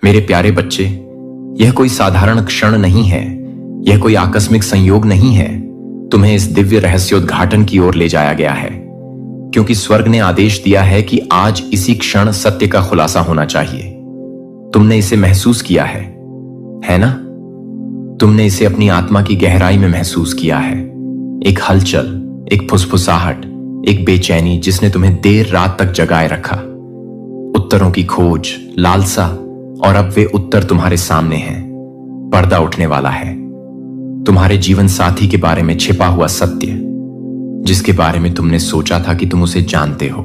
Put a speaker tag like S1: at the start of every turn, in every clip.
S1: मेरे प्यारे बच्चे, यह कोई साधारण क्षण नहीं है, यह कोई आकस्मिक संयोग नहीं है। तुम्हें इस दिव्य रहस्योद्घाटन की ओर ले जाया गया है, क्योंकि स्वर्ग ने आदेश दिया है कि आज इसी क्षण सत्य का खुलासा होना चाहिए। तुमने इसे महसूस किया है ना? तुमने इसे अपनी आत्मा की गहराई में महसूस किया है। एक हलचल, एक फुसफुसाहट, एक बेचैनी जिसने तुम्हें देर रात तक जगाए रखा। उत्तरों की खोज, लालसा, और अब वे उत्तर तुम्हारे सामने हैं। पर्दा उठने वाला है। तुम्हारे जीवन साथी के बारे में छिपा हुआ सत्य, जिसके बारे में तुमने सोचा था कि तुम उसे जानते हो,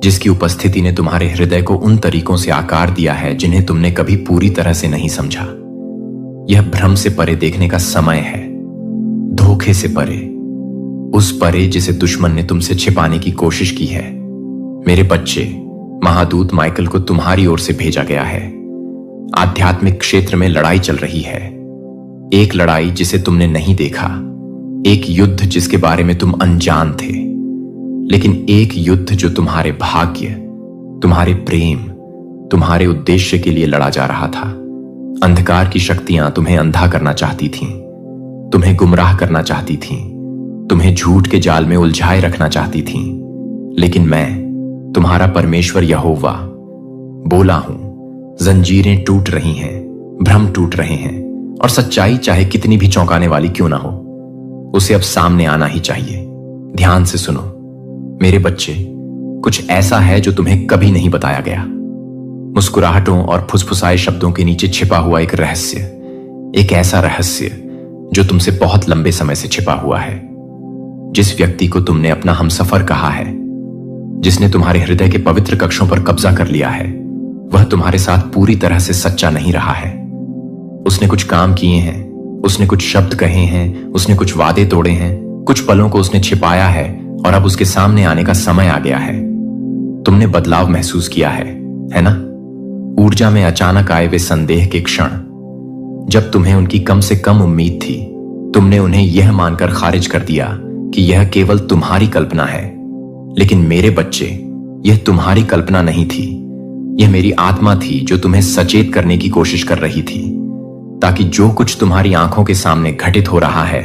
S1: जिसकी उपस्थिति ने तुम्हारे हृदय को उन तरीकों से आकार दिया है जिन्हें तुमने कभी पूरी तरह से नहीं समझा। यह भ्रम से परे देखने का समय है, धोखे से परे, उस परे जिसे दुश्मन ने तुमसे छिपाने की कोशिश की है। मेरे बच्चे, महादूत माइकल को तुम्हारी ओर से भेजा गया है। आध्यात्मिक क्षेत्र में लड़ाई चल रही है, एक लड़ाई जिसे तुमने नहीं देखा, एक युद्ध जिसके बारे में तुम अनजान थे, लेकिन एक युद्ध जो तुम्हारे भाग्य, तुम्हारे प्रेम, तुम्हारे उद्देश्य के लिए लड़ा जा रहा था। अंधकार की शक्तियां तुम्हें अंधा करना चाहती थीं, तुम्हें गुमराह करना चाहती थीं, तुम्हें झूठ के जाल में उलझाए रखना चाहती थीं, लेकिन मैं, तुम्हारा परमेश्वर यहोवा, बोला हूं। जंजीरें टूट रही हैं, भ्रम टूट रहे हैं, और सच्चाई चाहे कितनी भी चौंकाने वाली क्यों ना हो, उसे अब सामने आना ही चाहिए। ध्यान से सुनो मेरे बच्चे, कुछ ऐसा है जो तुम्हें कभी नहीं बताया गया। मुस्कुराहटों और फुसफुसाए शब्दों के नीचे छिपा हुआ एक रहस्य, एक ऐसा रहस्य जो तुमसे बहुत लंबे समय से छिपा हुआ है। जिस व्यक्ति को तुमने अपना हमसफर कहा है, जिसने तुम्हारे हृदय के पवित्र कक्षों पर कब्जा कर लिया है, वह तुम्हारे साथ पूरी तरह से सच्चा नहीं रहा है। उसने कुछ काम किए हैं, उसने कुछ शब्द कहे हैं, उसने कुछ वादे तोड़े हैं, कुछ पलों को उसने छिपाया है, और अब उसके सामने आने का समय आ गया है। तुमने बदलाव महसूस किया है ना? ऊर्जा में अचानक आए वे संदेह के क्षण, जब तुम्हें उनकी कम से कम उम्मीद थी, तुमने उन्हें यह मानकर खारिज कर दिया कि यह केवल तुम्हारी कल्पना है। लेकिन मेरे बच्चे, यह तुम्हारी कल्पना नहीं थी, यह मेरी आत्मा थी जो तुम्हें सचेत करने की कोशिश कर रही थी, ताकि जो कुछ तुम्हारी आंखों के सामने घटित हो रहा है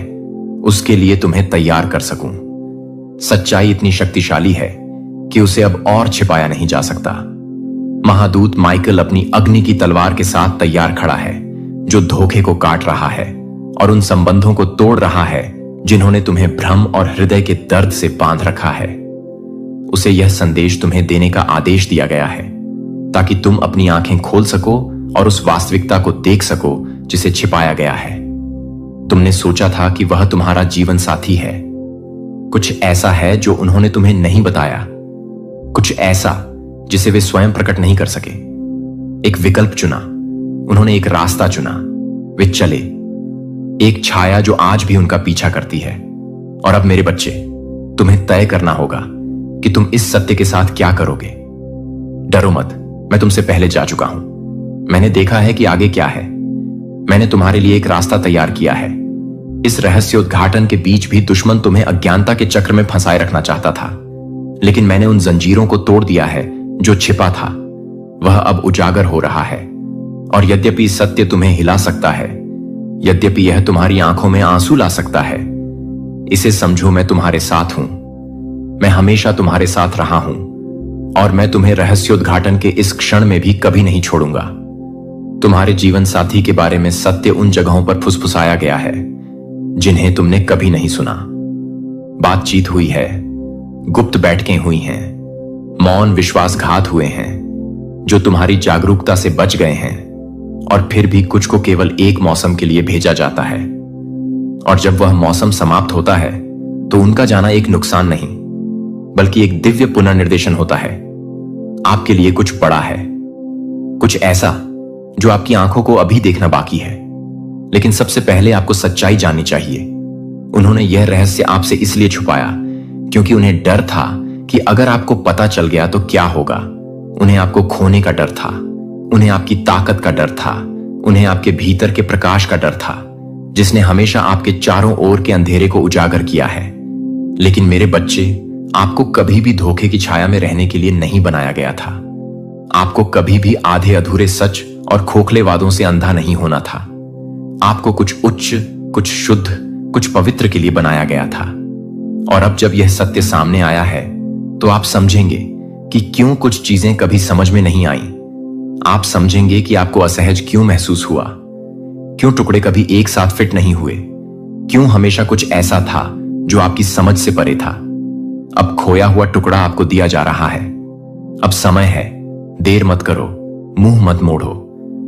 S1: उसके लिए तुम्हें तैयार कर सकूं। सच्चाई इतनी शक्तिशाली है कि उसे अब और छिपाया नहीं जा सकता। महादूत माइकल अपनी अग्नि की तलवार के साथ तैयार खड़ा है, जो धोखे को काट रहा है और उन संबंधों को तोड़ रहा है जिन्होंने तुम्हें भ्रम और हृदय के दर्द से बांध रखा है। उसे यह संदेश तुम्हें देने का आदेश दिया गया है, ताकि तुम अपनी आंखें खोल सको और उस वास्तविकता को देख सको जिसे छिपाया गया है। तुमने सोचा था कि वह तुम्हारा जीवन साथी है। कुछ ऐसा है जो उन्होंने तुम्हें नहीं बताया, कुछ ऐसा जिसे वे स्वयं प्रकट नहीं कर सके। एक विकल्प चुना, उन्होंने एक रास्ता चुना, वे चले, एक छाया जो आज भी उनका पीछा करती है। और अब मेरे बच्चे, तुम्हें तय करना होगा कि तुम इस सत्य के साथ क्या करोगे। डरो मत, मैं तुमसे पहले जा चुका हूं। मैंने देखा है कि आगे क्या है। मैंने तुम्हारे लिए एक रास्ता तैयार किया है। इस रहस्योद्घाटन के बीच भी दुश्मन तुम्हें अज्ञानता के चक्र में फंसाए रखना चाहता था, लेकिन मैंने उन जंजीरों को तोड़ दिया है जो छिपा था। वह अब उजागर हो रहा है, और यद्यपि सत्य तुम्हें हिला सकता है, यद्यपि यह तुम्हारी आंखों में आंसू ला सकता है, इसे समझो मैं तुम्हारे साथ हूं। मैं हमेशा तुम्हारे साथ रहा हूं, और मैं तुम्हें रहस्योद्घाटन के इस क्षण में भी कभी नहीं छोड़ूंगा। तुम्हारे जीवन साथी के बारे में सत्य उन जगहों पर फुसफुसाया गया है जिन्हें तुमने कभी नहीं सुना। बातचीत हुई है, गुप्त बैठकें हुई हैं, मौन विश्वासघात हुए हैं जो तुम्हारी जागरूकता से बच गए हैं, और फिर भी कुछ को केवल एक मौसम के लिए भेजा जाता है, और जब वह मौसम समाप्त होता है तो उनका जाना एक नुकसान नहीं बल्कि एक दिव्य पुनर्निर्देशन होता है। आपके लिए कुछ बड़ा है, कुछ ऐसा जो आपकी आंखों को अभी देखना बाकी है। लेकिन सबसे पहले आपको सच्चाई जाननी चाहिए। उन्होंने यह रहस्य आपसे इसलिए छुपाया क्योंकि उन्हें डर था कि अगर आपको पता चल गया तो क्या होगा। उन्हें आपको खोने का डर था, उन्हें आपकी ताकत का डर था, उन्हें आपके भीतर के प्रकाश का डर था, जिसने हमेशा आपके चारों ओर के अंधेरे को उजागर किया है। लेकिन मेरे बच्चे, आपको कभी भी धोखे की छाया में रहने के लिए नहीं बनाया गया था। आपको कभी भी आधे अधूरे सच और खोखले वादों से अंधा नहीं होना था। आपको कुछ उच्च, कुछ शुद्ध, कुछ पवित्र के लिए बनाया गया था। और अब जब यह सत्य सामने आया है तो आप समझेंगे कि क्यों कुछ चीजें कभी समझ में नहीं आई। आप समझेंगे कि आपको असहज क्यों महसूस हुआ, क्यों टुकड़े कभी एक साथ फिट नहीं हुए, क्यों हमेशा कुछ ऐसा था जो आपकी समझ से परे था। अब खोया हुआ टुकड़ा आपको दिया जा रहा है। अब समय है, देर मत करो, मुंह मत मोड़ो,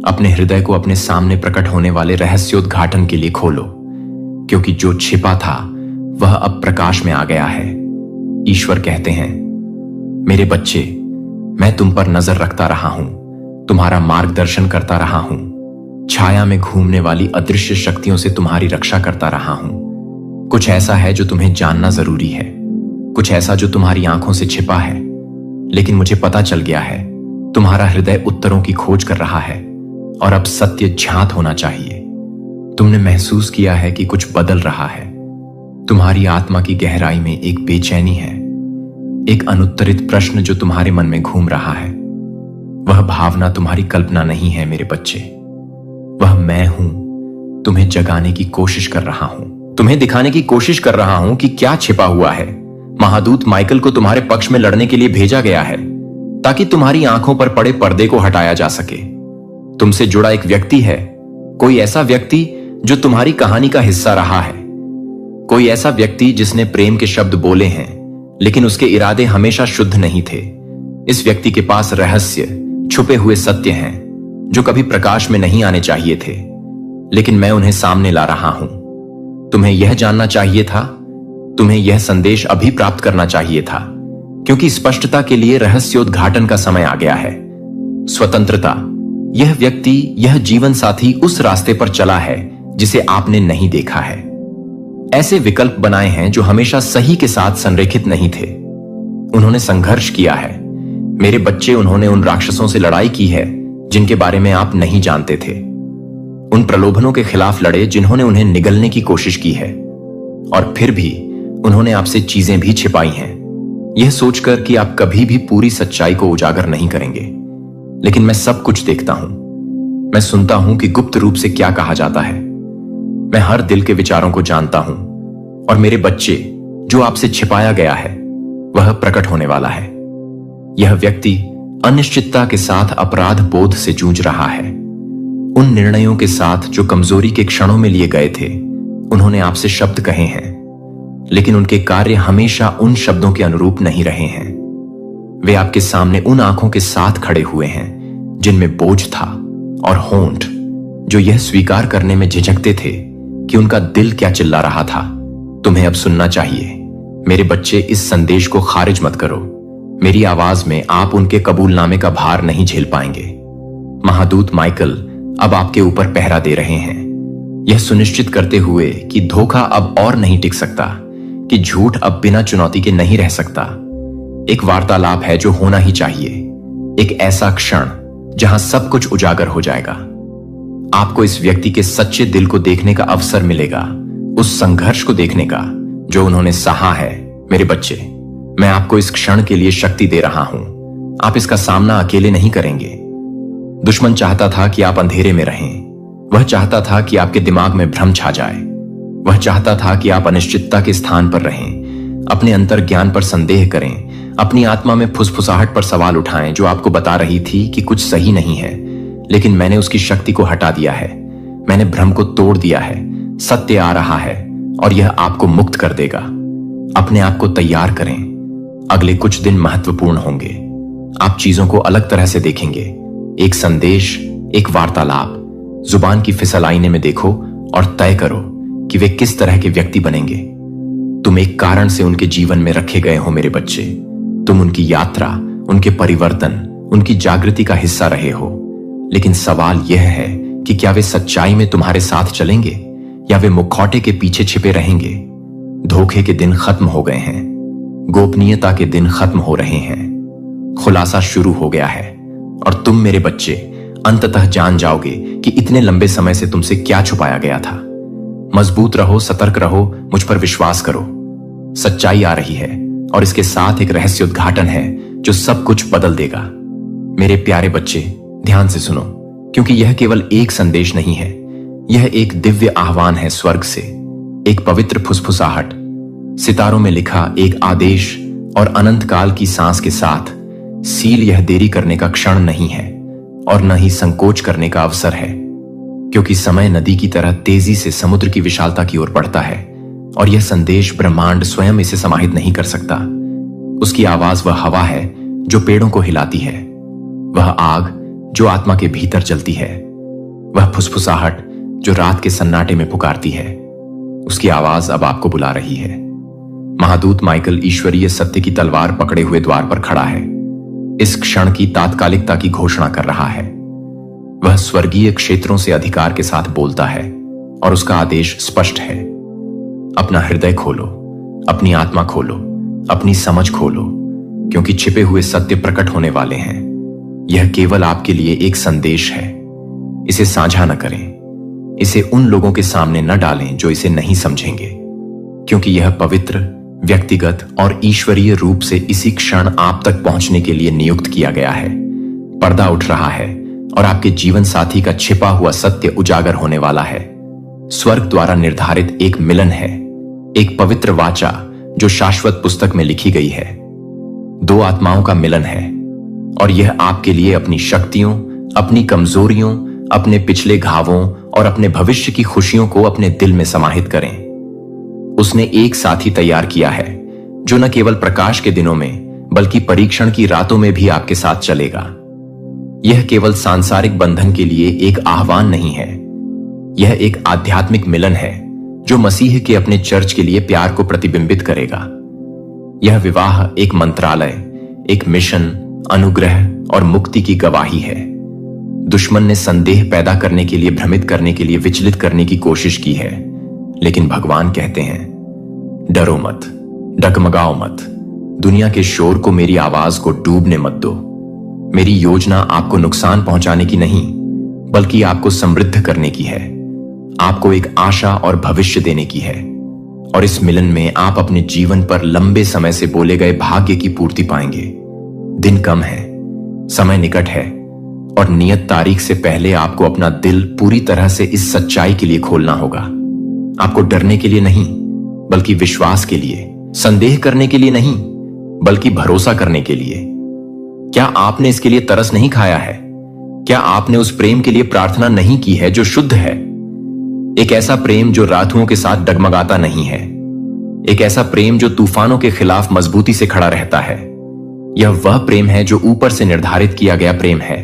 S1: अपने हृदय को अपने सामने प्रकट होने वाले रहस्योद्घाटन के लिए खोलो, क्योंकि जो छिपा था वह अब प्रकाश में आ गया है। ईश्वर कहते हैं, मेरे बच्चे, मैं तुम पर नजर रखता रहा हूं, तुम्हारा मार्गदर्शन करता रहा हूं, छाया में घूमने वाली अदृश्य शक्तियों से तुम्हारी रक्षा करता रहा हूं। कुछ ऐसा है जो तुम्हें जानना जरूरी है, कुछ ऐसा जो तुम्हारी आंखों से छिपा है, लेकिन मुझे पता चल गया है तुम्हारा हृदय उत्तरों की खोज कर रहा है और अब सत्य ज्ञात होना चाहिए। तुमने महसूस किया है कि कुछ बदल रहा है। तुम्हारी आत्मा की गहराई में एक बेचैनी है, एक अनुत्तरित प्रश्न जो तुम्हारे मन में घूम रहा है। वह भावना तुम्हारी कल्पना नहीं है मेरे बच्चे, वह मैं हूं, तुम्हें जगाने की कोशिश कर रहा हूं, तुम्हें दिखाने की कोशिश कर रहा हूं कि क्या छिपा हुआ है। महादूत माइकल को तुम्हारे पक्ष में लड़ने के लिए भेजा गया है ताकि तुम्हारी आंखों पर पड़े पर्दे को हटाया जा सके। तुमसे जुड़ा एक व्यक्ति है, कोई ऐसा व्यक्ति जो तुम्हारी कहानी का हिस्सा रहा है, कोई ऐसा व्यक्ति जिसने प्रेम के शब्द बोले हैं लेकिन उसके इरादे हमेशा शुद्ध नहीं थे। इस व्यक्ति के पास रहस्य, छुपे हुए सत्य हैं जो कभी प्रकाश में नहीं आने चाहिए थे, लेकिन मैं उन्हें सामने ला रहा हूं। तुम्हें यह जानना चाहिए था, तुम्हें यह संदेश अभी प्राप्त करना चाहिए था, क्योंकि स्पष्टता के लिए रहस्योद्घाटन का समय आ गया है। स्वतंत्रता, यह व्यक्ति, यह जीवन साथी उस रास्ते पर चला है जिसे आपने नहीं देखा है। ऐसे विकल्प बनाए हैं जो हमेशा सही के साथ संरेखित नहीं थे। उन्होंने संघर्ष किया है मेरे बच्चे, उन्होंने उन राक्षसों से लड़ाई की है जिनके बारे में आप नहीं जानते थे, उन प्रलोभनों के खिलाफ लड़े जिन्होंने उन्हें निगलने की कोशिश की है, और फिर भी उन्होंने आपसे चीजें भी छिपाई हैं, यह सोचकर कि आप कभी भी पूरी सच्चाई को उजागर नहीं करेंगे। लेकिन मैं सब कुछ देखता हूं, मैं सुनता हूं कि गुप्त रूप से क्या कहा जाता है। मैं हर दिल के विचारों को जानता हूं, और मेरे बच्चे, जो आपसे छिपाया गया है वह प्रकट होने वाला है। यह व्यक्ति अनिश्चितता के साथ अपराध बोध से जूझ रहा है। उन निर्णयों के साथ जो कमजोरी के क्षणों में लिए गए थे, उन्होंने आपसे शब्द कहे हैं, लेकिन उनके कार्य हमेशा उन शब्दों के अनुरूप नहीं रहे हैं। वे आपके सामने उन आंखों के साथ खड़े हुए हैं जिनमें बोझ था, और होंठ जो यह स्वीकार करने में झिझकते थे कि उनका दिल क्या चिल्ला रहा था। तुम्हें अब सुनना चाहिए मेरे बच्चे, इस संदेश को खारिज मत करो। मेरी आवाज में आप उनके कबूलनामे का भार नहीं झेल पाएंगे। महादूत माइकल अब आपके ऊपर पहरा दे रहे हैं, यह सुनिश्चित करते हुए कि धोखा अब और नहीं टिक सकता, कि झूठ अब बिना चुनौती के नहीं रह सकता। एक वार्तालाप है जो होना ही चाहिए, एक ऐसा क्षण जहां सब कुछ उजागर हो जाएगा। आपको इस व्यक्ति के सच्चे दिल को देखने का अवसर मिलेगा, उस संघर्ष को देखने का जो उन्होंने सहा है। मेरे बच्चे, मैं आपको इस क्षण के लिए शक्ति दे रहा हूं। आप इसका सामना अकेले नहीं करेंगे। दुश्मन चाहता था कि आप अंधेरे में रहें, वह चाहता था कि आपके दिमाग में भ्रम छा जाए, वह चाहता था कि आप अनिश्चितता के स्थान पर रहें, अपने अंतर ज्ञान पर संदेह करें, अपनी आत्मा में फुसफुसाहट पर सवाल उठाएं जो आपको बता रही थी कि कुछ सही नहीं है। लेकिन मैंने उसकी शक्ति को हटा दिया है, मैंने भ्रम को तोड़ दिया है। सत्य आ रहा है और यह आपको मुक्त कर देगा। अपने आप को तैयार करें, अगले कुछ दिन महत्वपूर्ण होंगे। आप चीजों को अलग तरह से देखेंगे। एक संदेश, एक वार्तालाप, जुबान की फिसल आईने में देखो और तय करो कि वे किस तरह के व्यक्ति बनेंगे। तुम एक कारण से उनके जीवन में रखे गए हो मेरे बच्चे। तुम उनकी यात्रा, उनके परिवर्तन, उनकी जागृति का हिस्सा रहे हो। लेकिन सवाल यह है कि क्या वे सच्चाई में तुम्हारे साथ चलेंगे या वे मुखौटे के पीछे छिपे रहेंगे। धोखे के दिन खत्म हो गए हैं, गोपनीयता के दिन खत्म हो रहे हैं। खुलासा शुरू हो गया है और तुम मेरे बच्चे अंततः जान जाओगे कि इतने लंबे समय से तुमसे क्या छुपाया गया था। मजबूत रहो, सतर्क रहो, मुझ पर विश्वास करो। सच्चाई आ रही है और इसके साथ एक रहस्योद्घाटन है जो सब कुछ बदल देगा। मेरे प्यारे बच्चे, ध्यान से सुनो। क्योंकि यह केवल एक संदेश नहीं है, यह एक दिव्य आह्वान है स्वर्ग से, एक पवित्र फुसफुसाहट, सितारों में लिखा एक आदेश और अनंत काल की सांस के साथ सील। यह देरी करने का क्षण नहीं है और न ही संकोच करने का अवसर है, क्योंकि समय नदी की तरह तेजी से समुद्र की विशालता की ओर बढ़ता है और यह संदेश ब्रह्मांड स्वयं इसे समाहित नहीं कर सकता। उसकी आवाज वह हवा है जो पेड़ों को हिलाती है, वह आग जो आत्मा के भीतर जलती है, वह फुसफुसाहट जो रात के सन्नाटे में पुकारती है। उसकी आवाज अब आपको बुला रही है। महादूत माइकल ईश्वरीय सत्य की तलवार पकड़े हुए द्वार पर खड़ा है, इस क्षण की तात्कालिकता की घोषणा कर रहा है। वह स्वर्गीय क्षेत्रों से अधिकार के साथ बोलता है और उसका आदेश स्पष्ट है। अपना हृदय खोलो, अपनी आत्मा खोलो, अपनी समझ खोलो, क्योंकि छिपे हुए सत्य प्रकट होने वाले हैं। यह केवल आपके लिए एक संदेश है। इसे साझा न करें, इसे उन लोगों के सामने न डालें जो इसे नहीं समझेंगे, क्योंकि यह पवित्र, व्यक्तिगत और ईश्वरीय रूप से इसी क्षण आप तक पहुंचने के लिए नियुक्त किया गया है। पर्दा उठ रहा है और आपके जीवन साथी का छिपा हुआ सत्य उजागर होने वाला है। स्वर्ग द्वारा निर्धारित एक मिलन है, एक पवित्र वाचा जो शाश्वत पुस्तक में लिखी गई है। दो आत्माओं का मिलन है और यह आपके लिए अपनी शक्तियों, अपनी कमजोरियों, अपने पिछले घावों और अपने भविष्य की खुशियों को अपने दिल में समाहित करें। उसने एक साथी तैयार किया है जो न केवल प्रकाश के दिनों में बल्कि परीक्षण की रातों में भी आपके साथ चलेगा। यह केवल सांसारिक बंधन के लिए एक आह्वान नहीं है, यह एक आध्यात्मिक मिलन है जो मसीह के अपने चर्च के लिए प्यार को प्रतिबिंबित करेगा। यह विवाह एक मंत्रालय, एक मिशन, अनुग्रह और मुक्ति की गवाही है। दुश्मन ने संदेह पैदा करने के लिए, भ्रमित करने के लिए, विचलित करने की कोशिश की है, लेकिन भगवान कहते हैं, डरो मत, डगमगाओ मत, दुनिया के शोर को, मेरी आवाज को डूबने मत दो। मेरी योजना आपको नुकसान पहुंचाने की नहीं, बल्कि आपको समृद्ध करने की है, आपको एक आशा और भविष्य देने की है। और इस मिलन में आप अपने जीवन पर लंबे समय से बोले गए भाग्य की पूर्ति पाएंगे। दिन कम है, समय निकट है और नियत तारीख से पहले आपको अपना दिल पूरी तरह से इस सच्चाई के लिए खोलना होगा। आपको डरने के लिए नहीं, बल्कि विश्वास के लिए, संदेह करने के लिए नहीं, बल्कि भरोसा करने के लिए। क्या आपने इसके लिए तरस नहीं खाया है? क्या आपने उस प्रेम के लिए प्रार्थना नहीं की है जो शुद्ध है? एक ऐसा प्रेम जो रातुओं के साथ डगमगाता नहीं है, एक ऐसा प्रेम जो तूफानों के खिलाफ मजबूती से खड़ा रहता है। यह वह प्रेम है जो ऊपर से निर्धारित किया गया प्रेम है,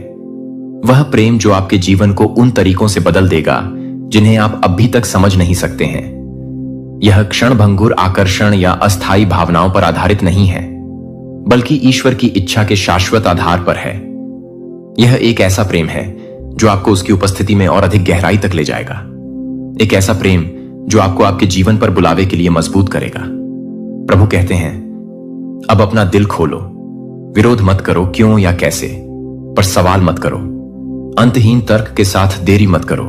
S1: वह प्रेम जो आपके जीवन को उन तरीकों से बदल देगा जिन्हें आप अभी तक समझ नहीं सकते हैं। यह क्षणभंगुर आकर्षण या अस्थायी भावनाओं पर आधारित नहीं है, बल्कि ईश्वर की इच्छा के शाश्वत आधार पर है। यह एक ऐसा प्रेम है जो आपको उसकी उपस्थिति में और अधिक गहराई तक ले जाएगा, एक ऐसा प्रेम जो आपको आपके जीवन पर बुलावे के लिए मजबूत करेगा। प्रभु कहते हैं, अब अपना दिल खोलो, विरोध मत करो क्यों या कैसे, पर सवाल मत करो, अंतहीन तर्क के साथ देरी मत करो,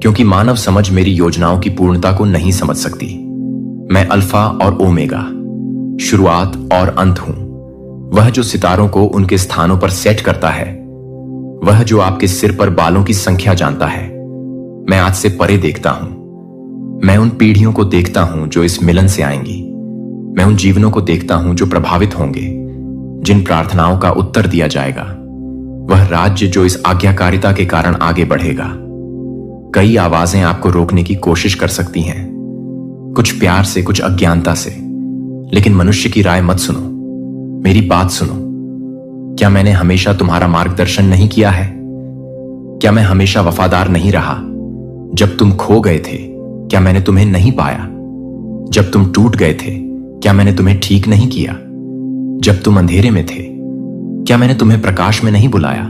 S1: क्योंकि मानव समझ मेरी योजनाओं की पूर्णता को नहीं समझ सकती। मैं अल्फा और ओमेगा, शुरुआत और अंत हूं, वह जो सितारों को उनके स्थानों पर सेट करता है, वह जो आपके सिर पर बालों की संख्या जानता है। मैं आज से परे देखता हूं, मैं उन पीढ़ियों को देखता हूं जो इस मिलन से आएंगी, मैं उन जीवनों को देखता हूं जो प्रभावित होंगे, जिन प्रार्थनाओं का उत्तर दिया जाएगा, वह राज्य जो इस आज्ञाकारिता के कारण आगे बढ़ेगा। कई आवाजें आपको रोकने की कोशिश कर सकती हैं, कुछ प्यार से, कुछ अज्ञानता से, लेकिन मनुष्य की राय मत सुनो, मेरी बात सुनो। क्या मैंने हमेशा तुम्हारा मार्गदर्शन नहीं किया है? क्या मैं हमेशा वफादार नहीं रहा? जब तुम खो गए थे, क्या मैंने तुम्हें नहीं पाया? जब तुम टूट गए थे, क्या मैंने तुम्हें ठीक नहीं किया? जब तुम अंधेरे में थे, क्या मैंने तुम्हें प्रकाश में नहीं बुलाया?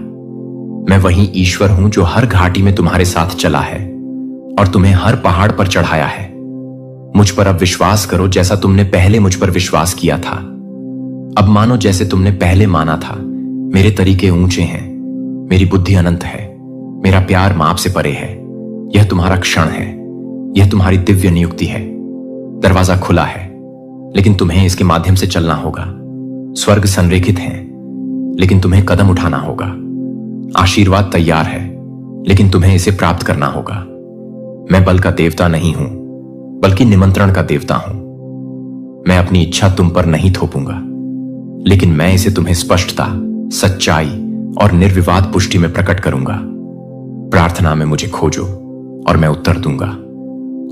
S1: मैं वही ईश्वर हूं जो हर घाटी में तुम्हारे साथ चला है और तुम्हें हर पहाड़ पर चढ़ाया है। मुझ पर अब विश्वास करो जैसा तुमने पहले मुझ पर विश्वास किया था। अब मानो जैसे तुमने पहले माना था। मेरे तरीके ऊंचे हैं, मेरी बुद्धि अनंत है, मेरा प्यार माप से परे है। यह तुम्हारा क्षण है, यह तुम्हारी दिव्य नियुक्ति है। दरवाजा खुला है, लेकिन तुम्हें इसके माध्यम से चलना होगा। स्वर्ग संरेखित है, लेकिन तुम्हें कदम उठाना होगा। आशीर्वाद तैयार है, लेकिन तुम्हें इसे प्राप्त करना होगा। मैं बल का देवता नहीं हूं, बल्कि निमंत्रण का देवता हूं। मैं अपनी इच्छा तुम पर नहीं थोपूंगा, लेकिन मैं इसे तुम्हें स्पष्टता, सच्चाई और निर्विवाद पुष्टि में प्रकट करूंगा। प्रार्थना में मुझे खोजो और मैं उत्तर दूंगा।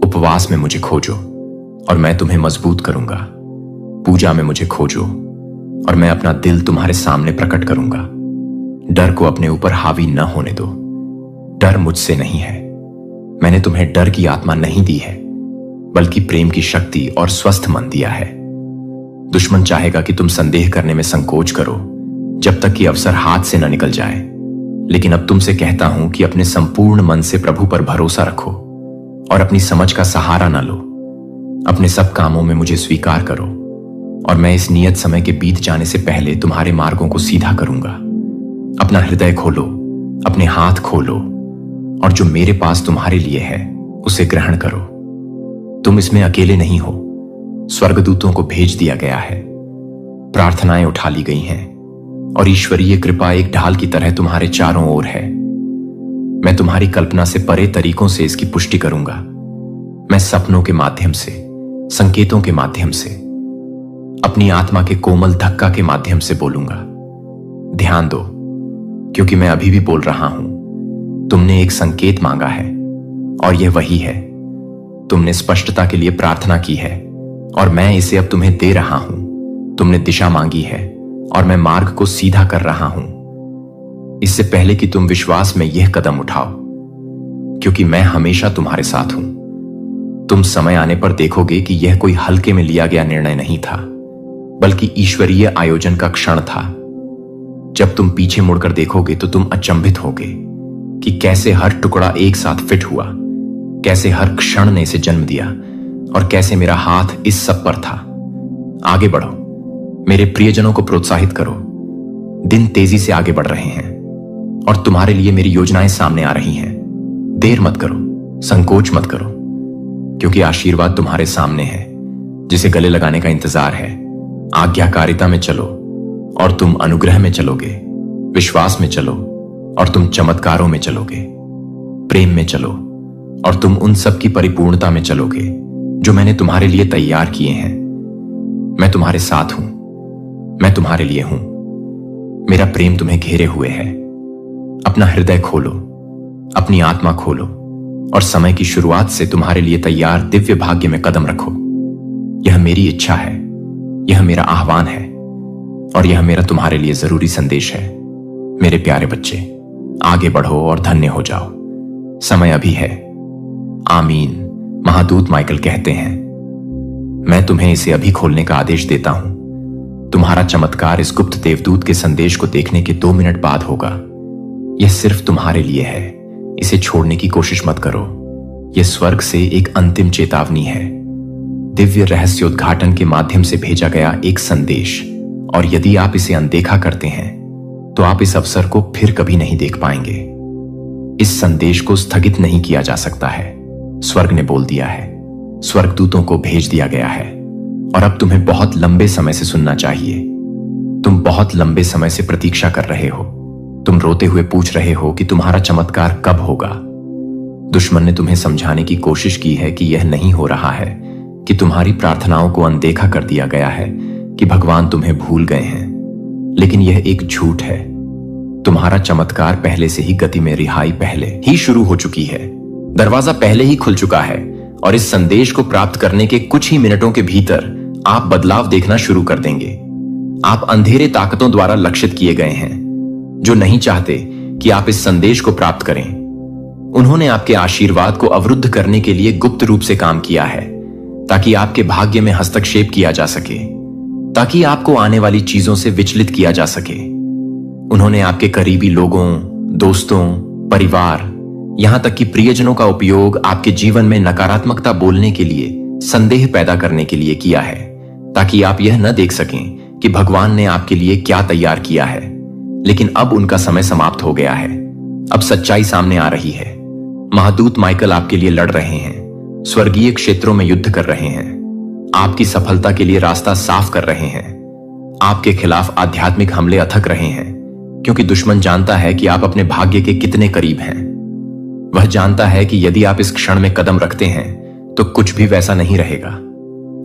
S1: उपवास में मुझे खोजो और मैं तुम्हें मजबूत करूंगा। पूजा में मुझे खोजो और मैं अपना दिल तुम्हारे सामने प्रकट करूंगा। डर को अपने ऊपर हावी न होने दो। डर मुझसे नहीं है। मैंने तुम्हें डर की आत्मा नहीं दी है, बल्कि प्रेम की शक्ति और स्वस्थ मन दिया है। दुश्मन चाहेगा कि तुम संदेह करने में संकोच करो, जब तक कि अवसर हाथ से न निकल जाए। लेकिन अब तुमसे कहता हूं कि अपने संपूर्ण मन से प्रभु पर भरोसा रखो और अपनी समझ का सहारा न लो। अपने सब कामों में मुझे स्वीकार करो और मैं इस नियत समय के बीत जाने से पहले तुम्हारे मार्गों को सीधा करूंगा। अपना हृदय खोलो, अपने हाथ खोलो और जो मेरे पास तुम्हारे लिए है उसे ग्रहण करो। तुम इसमें अकेले नहीं हो, स्वर्गदूतों को भेज दिया गया है। प्रार्थनाएं उठा ली गई हैं और ईश्वरीय कृपा एक ढाल की तरह तुम्हारे चारों ओर है। मैं तुम्हारी कल्पना से परे तरीकों से इसकी पुष्टि करूंगा। मैं सपनों के माध्यम से, संकेतों के माध्यम से, अपनी आत्मा के कोमल धक्का के माध्यम से बोलूंगा। ध्यान दो, क्योंकि मैं अभी भी बोल रहा हूं। तुमने एक संकेत मांगा है और यह वही है। तुमने स्पष्टता के लिए प्रार्थना की है और मैं इसे अब तुम्हें दे रहा हूं। तुमने दिशा मांगी है और मैं मार्ग को सीधा कर रहा हूं। इससे पहले कि तुम विश्वास में यह कदम उठाओ, क्योंकि मैं हमेशा तुम्हारे साथ हूं। तुम समय आने पर देखोगे कि यह कोई हल्के में लिया गया निर्णय नहीं था, बल्कि ईश्वरीय आयोजन का क्षण था। जब तुम पीछे मुड़कर देखोगे तो तुम अचंभित होगे कि कैसे हर टुकड़ा एक साथ फिट हुआ, कैसे हर क्षण ने इसे जन्म दिया और कैसे मेरा हाथ इस सब पर था। आगे बढ़ो, मेरे प्रियजनों को प्रोत्साहित करो। दिन तेजी से आगे बढ़ रहे हैं और तुम्हारे लिए मेरी योजनाएं सामने आ रही हैं। देर मत करो, संकोच मत करो, क्योंकि आशीर्वाद तुम्हारे सामने है, जिसे गले लगाने का इंतजार है। आज्ञाकारिता में चलो और तुम अनुग्रह में चलोगे। विश्वास में चलो और तुम चमत्कारों में चलोगे। प्रेम में चलो और तुम उन सब की परिपूर्णता में चलोगे जो मैंने तुम्हारे लिए तैयार किए हैं। मैं तुम्हारे साथ हूं, मैं तुम्हारे लिए हूं। मेरा प्रेम तुम्हें घेरे हुए है। अपना हृदय खोलो, अपनी आत्मा खोलो और समय की शुरुआत से तुम्हारे लिए तैयार दिव्य भाग्य में कदम रखो। यह मेरी इच्छा है, यह मेरा आह्वान है और यह मेरा तुम्हारे लिए जरूरी संदेश है। मेरे प्यारे बच्चे, आगे बढ़ो और धन्य हो जाओ। समय अभी है। आमीन। महादूत माइकल कहते हैं, मैं तुम्हें इसे अभी खोलने का आदेश देता हूं। तुम्हारा चमत्कार इस गुप्त देवदूत के संदेश को देखने के 2 मिनट बाद होगा। यह सिर्फ तुम्हारे लिए है। इसे छोड़ने की कोशिश मत करो। यह स्वर्ग से एक अंतिम चेतावनी है, दिव्य रहस्योद्घाटन के माध्यम से भेजा गया एक संदेश। और यदि आप इसे अनदेखा करते हैं तो आप इस अवसर को फिर कभी नहीं देख पाएंगे। इस संदेश को स्थगित नहीं किया जा सकता है। स्वर्ग ने बोल दिया है, स्वर्गदूतों को भेज दिया गया है और अब तुम्हें बहुत लंबे समय से सुनना चाहिए। तुम बहुत लंबे समय से प्रतीक्षा कर रहे हो। तुम रोते हुए पूछ रहे हो कि तुम्हारा चमत्कार कब होगा। दुश्मन ने तुम्हें समझाने की कोशिश की है कि यह नहीं हो रहा है, कि तुम्हारी प्रार्थनाओं को अनदेखा कर दिया गया है, कि भगवान तुम्हें भूल गए हैं। लेकिन यह एक झूठ है। तुम्हारा चमत्कार पहले से ही गति में रिहाई पहले ही शुरू हो चुकी है। दरवाजा पहले ही खुल चुका है और इस संदेश को प्राप्त करने के कुछ ही मिनटों के भीतर आप बदलाव देखना शुरू कर देंगे। आप अंधेरे ताकतों द्वारा लक्षित किए गए हैं, जो नहीं चाहते कि आप इस संदेश को प्राप्त करें। उन्होंने आपके आशीर्वाद को अवरुद्ध करने के लिए गुप्त रूप से काम किया है, ताकि आपके भाग्य में हस्तक्षेप किया जा सके, ताकि आपको आने वाली चीजों से विचलित किया जा सके। उन्होंने आपके करीबी लोगों, दोस्तों, परिवार, यहां तक कि प्रियजनों का उपयोग आपके जीवन में नकारात्मकता बोलने के लिए, संदेह पैदा करने के लिए किया है, ताकि आप यह न देख सकें कि भगवान ने आपके लिए क्या तैयार किया है। लेकिन अब उनका समय समाप्त हो गया है। अब सच्चाई सामने आ रही है। महादूत माइकल आपके लिए लड़ रहे हैं, स्वर्गीय क्षेत्रों में युद्ध कर रहे हैं, आपकी सफलता के लिए रास्ता साफ कर रहे हैं। आपके खिलाफ आध्यात्मिक हमले अथक रहे हैं, क्योंकि दुश्मन जानता है कि आप अपने भाग्य के कितने करीब हैं। वह जानता है कि यदि आप इस क्षण में कदम रखते हैं तो कुछ भी वैसा नहीं रहेगा।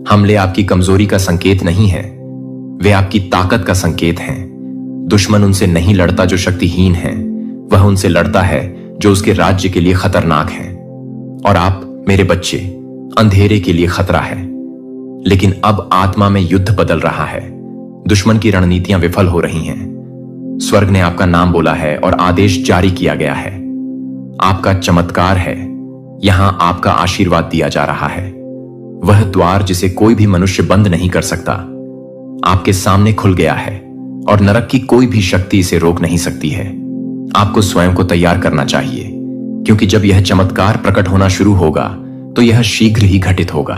S1: हमले आपकी कमजोरी का संकेत नहीं है, वे आपकी ताकत का संकेत हैं। दुश्मन उनसे नहीं लड़ता जो शक्तिहीन है, वह उनसे लड़ता है जो उसके राज्य के लिए खतरनाक है। और आप, मेरे बच्चे, अंधेरे के लिए खतरा है। लेकिन अब आत्मा में युद्ध बदल रहा है। दुश्मन की रणनीतियां विफल हो रही हैं। स्वर्ग ने आपका नाम बोला है और आदेश जारी किया गया है। आपका चमत्कार है, यहां आपका आशीर्वाद दिया जा रहा है। वह द्वार जिसे कोई भी मनुष्य बंद नहीं कर सकता आपके सामने खुल गया है और नरक की कोई भी शक्ति इसे रोक नहीं सकती है। आपको स्वयं को तैयार करना चाहिए, क्योंकि जब यह चमत्कार प्रकट होना शुरू होगा तो यह शीघ्र ही घटित होगा।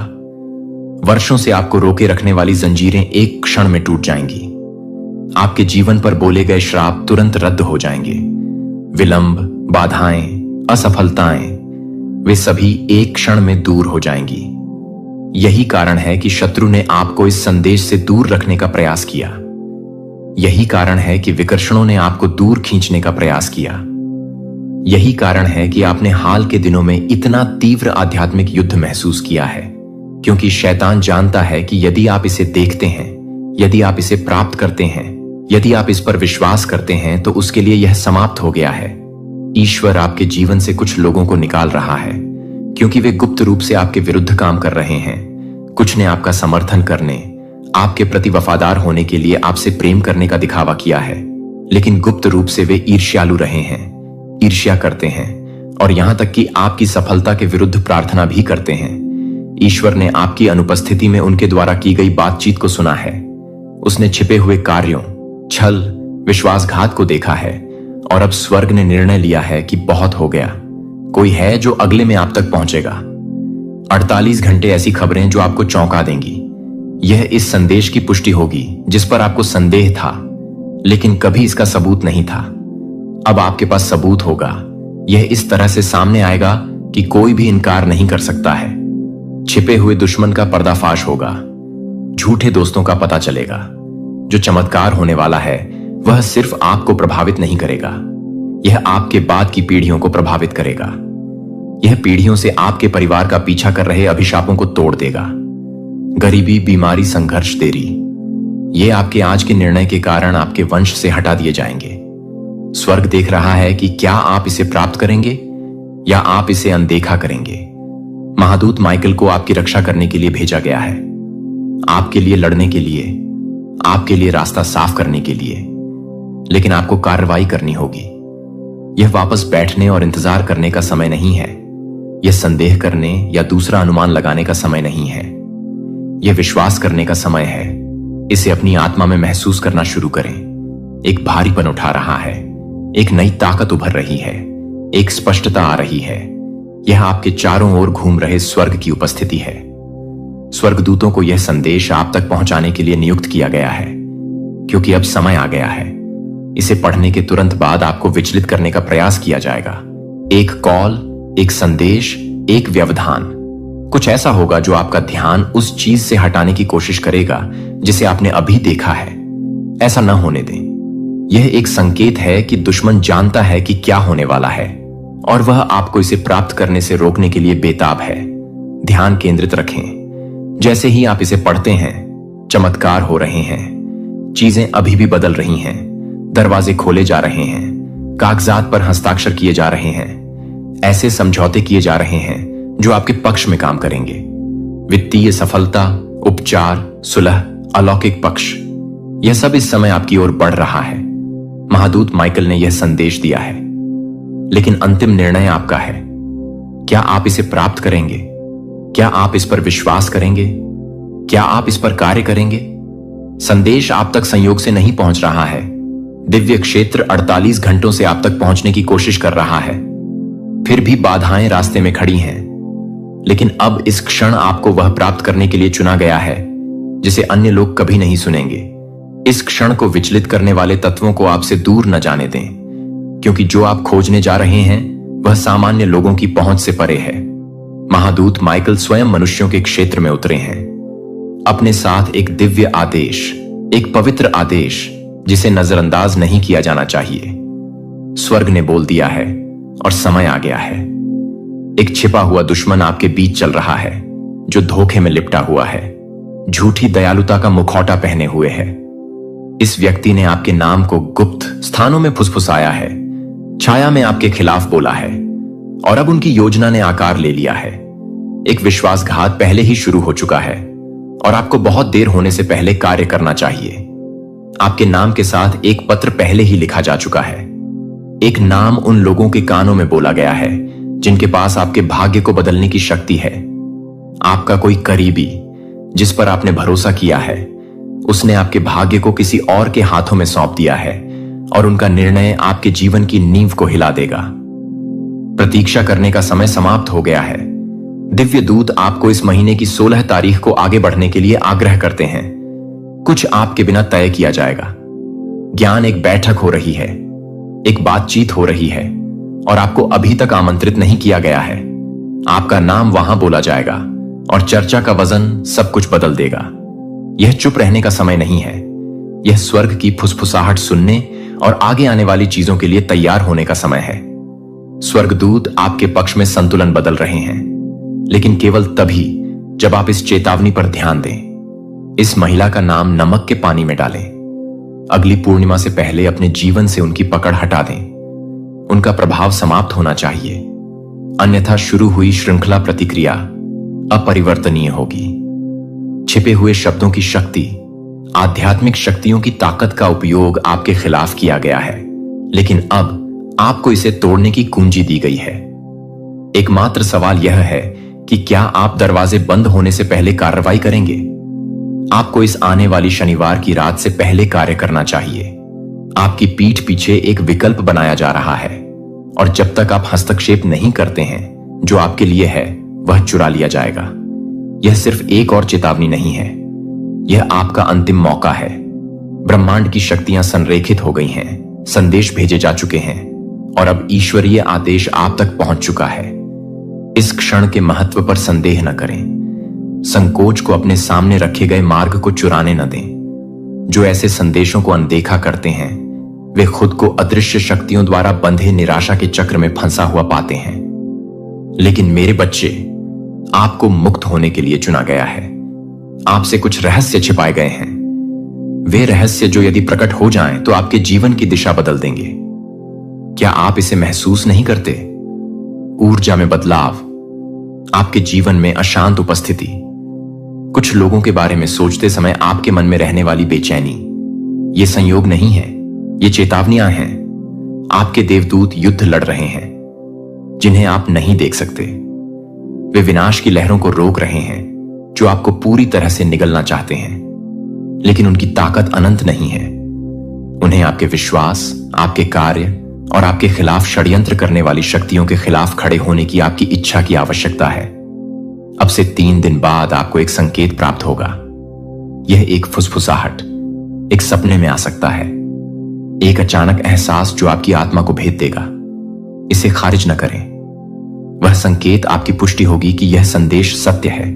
S1: वर्षों से आपको रोके रखने वाली जंजीरें एक क्षण में टूट जाएंगी। आपके जीवन पर बोले गए श्राप तुरंत रद्द हो जाएंगे। विलंब, बाधाएं, असफलताएं, वे सभी एक क्षण में दूर हो जाएंगी। यही कारण है कि शत्रु ने आपको इस संदेश से दूर रखने का प्रयास किया। यही कारण है कि विकर्षणों ने आपको दूर खींचने का प्रयास किया। यही कारण है कि आपने हाल के दिनों में इतना तीव्र आध्यात्मिक युद्ध महसूस किया है, क्योंकि शैतान जानता है कि यदि आप इसे देखते हैं, यदि आप इसे प्राप्त करते हैं, यदि आप इस पर विश्वास करते हैं, तो उसके लिए यह समाप्त हो गया है। ईश्वर आपके जीवन से कुछ लोगों को निकाल रहा है, क्योंकि वे गुप्त रूप से आपके विरुद्ध काम कर रहे हैं। कुछ ने आपका समर्थन करने, आपके प्रति वफादार होने के लिए आपसे प्रेम करने का दिखावा किया है, लेकिन गुप्त रूप से वे ईर्ष्यालु रहे हैं, ईर्ष्या करते हैं और यहां तक कि आपकी सफलता के विरुद्ध प्रार्थना भी करते हैं। ईश्वर ने आपकी अनुपस्थिति में उनके द्वारा की गई बातचीत को सुना है। उसने छिपे हुए कार्यों, छल, विश्वासघात को देखा है और अब स्वर्ग ने निर्णय लिया है कि बहुत हो गया। कोई है जो अगले में आप तक पहुंचेगा। 48 घंटे ऐसी खबरें जो आपको चौंका देंगी। यह इस संदेश की पुष्टि होगी जिस पर आपको संदेह था, लेकिन कभी इसका सबूत नहीं था। अब आपके पास सबूत होगा। यह इस तरह से सामने आएगा कि कोई भी इनकार नहीं कर सकता है। छिपे हुए दुश्मन का पर्दाफाश होगा, झूठे दोस्तों का पता चलेगा। जो चमत्कार होने वाला है वह सिर्फ आपको प्रभावित नहीं करेगा, यह आपके बाद की पीढ़ियों को प्रभावित करेगा। यह पीढ़ियों से आपके परिवार का पीछा कर रहे अभिशापों को तोड़ देगा। गरीबी, बीमारी, संघर्ष, देरी, ये आपके आज के निर्णय के कारण आपके वंश से हटा दिए जाएंगे। स्वर्ग देख रहा है कि क्या आप इसे प्राप्त करेंगे या आप इसे अनदेखा करेंगे। महादूत माइकल को आपकी रक्षा करने के लिए भेजा गया है, आपके लिए लड़ने के लिए, आपके लिए रास्ता साफ करने के लिए। लेकिन आपको कार्रवाई करनी होगी। यह वापस बैठने और इंतजार करने का समय नहीं है। यह संदेह करने या दूसरा अनुमान लगाने का समय नहीं है। यह विश्वास करने का समय है। इसे अपनी आत्मा में महसूस करना शुरू करें। एक भारीपन उठा रहा है, एक नई ताकत उभर रही है, एक स्पष्टता आ रही है। यह आपके चारों ओर घूम रहे स्वर्ग की उपस्थिति है। स्वर्गदूतों को यह संदेश आप तक पहुंचाने के लिए नियुक्त किया गया है, क्योंकि अब समय आ गया है। इसे पढ़ने के तुरंत बाद आपको विचलित करने का प्रयास किया जाएगा। एक कॉल, एक संदेश, एक व्यवधान, कुछ ऐसा होगा जो आपका ध्यान उस चीज से हटाने की कोशिश करेगा जिसे आपने अभी देखा है। ऐसा न होने दें। यह एक संकेत है कि दुश्मन जानता है कि क्या होने वाला है और वह आपको इसे प्राप्त करने से रोकने के लिए बेताब है। ध्यान केंद्रित रखें। जैसे ही आप इसे पढ़ते हैं, चमत्कार हो रहे हैं। चीजें अभी भी बदल रही हैं। दरवाजे खोले जा रहे हैं, कागजात पर हस्ताक्षर किए जा रहे हैं, ऐसे समझौते किए जा रहे हैं जो आपके पक्ष में काम करेंगे। वित्तीय सफलता, उपचार, सुलह, अलौकिक पक्ष, यह सब इस समय आपकी ओर बढ़ रहा है। महादूत माइकल ने यह संदेश दिया है, लेकिन अंतिम निर्णय आपका है। क्या आप इसे प्राप्त करेंगे? क्या आप इस पर विश्वास करेंगे? क्या आप इस पर कार्य करेंगे? संदेश आप तक संयोग से नहीं पहुंच रहा है। दिव्य क्षेत्र 48 घंटों से आप तक पहुंचने की कोशिश कर रहा है, फिर भी बाधाएं रास्ते में खड़ी हैं। लेकिन अब इस क्षण आपको वह प्राप्त करने के लिए चुना गया है जिसे अन्य लोग कभी नहीं सुनेंगे। इस क्षण को विचलित करने वाले तत्वों को आपसे दूर न जाने दें, क्योंकि जो आप खोजने जा रहे हैं वह सामान्य लोगों की पहुंच से परे है। महादूत माइकल स्वयं मनुष्यों के क्षेत्र में उतरे हैं, अपने साथ एक दिव्य आदेश, एक पवित्र आदेश जिसे नजरअंदाज नहीं किया जाना चाहिए। स्वर्ग ने बोल दिया है और समय आ गया है। एक छिपा हुआ दुश्मन आपके बीच चल रहा है जो धोखे में लिपटा हुआ है, झूठी दयालुता का मुखौटा पहने हुए है। इस व्यक्ति ने आपके नाम को गुप्त स्थानों में फुसफुसाया है, छाया में आपके खिलाफ बोला है और अब उनकी योजना ने आकार ले लिया है। एक विश्वासघात पहले ही शुरू हो चुका है और आपको बहुत देर होने से पहले कार्य करना चाहिए। आपके नाम के साथ एक पत्र पहले ही लिखा जा चुका है। एक नाम उन लोगों के कानों में बोला गया है जिनके पास आपके भाग्य को बदलने की शक्ति है। आपका कोई करीबी जिस पर आपने भरोसा किया है, उसने आपके भाग्य को किसी और के हाथों में सौंप दिया है और उनका निर्णय आपके जीवन की नींव को हिला देगा। प्रतीक्षा करने का समय समाप्त हो गया है। दिव्य दूत आपको इस महीने की 16 तारीख को आगे बढ़ने के लिए आग्रह करते हैं। कुछ आपके बिना तय किया जाएगा। ज्ञान एक बैठक हो रही है, एक बातचीत हो रही है और आपको अभी तक आमंत्रित नहीं किया गया है। आपका नाम वहां बोला जाएगा और चर्चा का वजन सब कुछ बदल देगा। यह चुप रहने का समय नहीं है, यह स्वर्ग की फुसफुसाहट सुनने और आगे आने वाली चीजों के लिए तैयार होने का समय है। स्वर्गदूत आपके पक्ष में संतुलन बदल रहे हैं, लेकिन केवल तभी जब आप इस चेतावनी पर ध्यान दें। इस महिला का नाम नमक के पानी में डालें। अगली पूर्णिमा से पहले अपने जीवन से उनकी पकड़ हटा दें। उनका प्रभाव समाप्त होना चाहिए, अन्यथा शुरू हुई श्रृंखला प्रतिक्रिया अपरिवर्तनीय होगी। छिपे हुए शब्दों की शक्ति, आध्यात्मिक शक्तियों की ताकत का उपयोग आपके खिलाफ किया गया है, लेकिन अब आपको इसे तोड़ने की कुंजी दी गई है। एकमात्र सवाल यह है कि क्या आप दरवाजे बंद होने से पहले कार्रवाई करेंगे। आपको इस आने वाली शनिवार की रात से पहले कार्य करना चाहिए। आपकी पीठ पीछे एक विकल्प बनाया जा रहा है और जब तक आप हस्तक्षेप नहीं करते हैं, जो आपके लिए है वह चुरा लिया जाएगा। यह सिर्फ एक और चेतावनी नहीं है, यह आपका अंतिम मौका है। ब्रह्मांड की शक्तियां संरेखित हो गई हैं, संदेश भेजे जा चुके हैं और अब ईश्वरीय आदेश आप तक पहुंच चुका है। इस क्षण के महत्व पर संदेह न करें। संकोच को अपने सामने रखे गए मार्ग को चुराने न दें। जो ऐसे संदेशों को अनदेखा करते हैं, वे खुद को अदृश्य शक्तियों द्वारा बंधे निराशा के चक्र में फंसा हुआ पाते हैं। लेकिन मेरे बच्चे, आपको मुक्त होने के लिए चुना गया है। आपसे कुछ रहस्य छिपाए गए हैं, वे रहस्य जो यदि प्रकट हो जाएं तो आपके जीवन की दिशा बदल देंगे। क्या आप इसे महसूस नहीं करते? ऊर्जा में बदलाव, आपके जीवन में अशांत उपस्थिति, कुछ लोगों के बारे में सोचते समय आपके मन में रहने वाली बेचैनी। ये संयोग नहीं है, ये चेतावनियां हैं। आपके देवदूत युद्ध लड़ रहे हैं जिन्हें आप नहीं देख सकते। वे विनाश की लहरों को रोक रहे हैं जो आपको पूरी तरह से निगलना चाहते हैं, लेकिन उनकी ताकत अनंत नहीं है। उन्हें आपके विश्वास, आपके कार्य और आपके खिलाफ षड्यंत्र करने वाली शक्तियों के खिलाफ खड़े होने की आपकी इच्छा की आवश्यकता है। अब से 3 दिन बाद आपको एक संकेत प्राप्त होगा। यह एक फुसफुसाहट, एक सपने में आ सकता है, एक अचानक एहसास जो आपकी आत्मा को भेद देगा। इसे खारिज न करें। वह संकेत आपकी पुष्टि होगी कि यह संदेश सत्य है।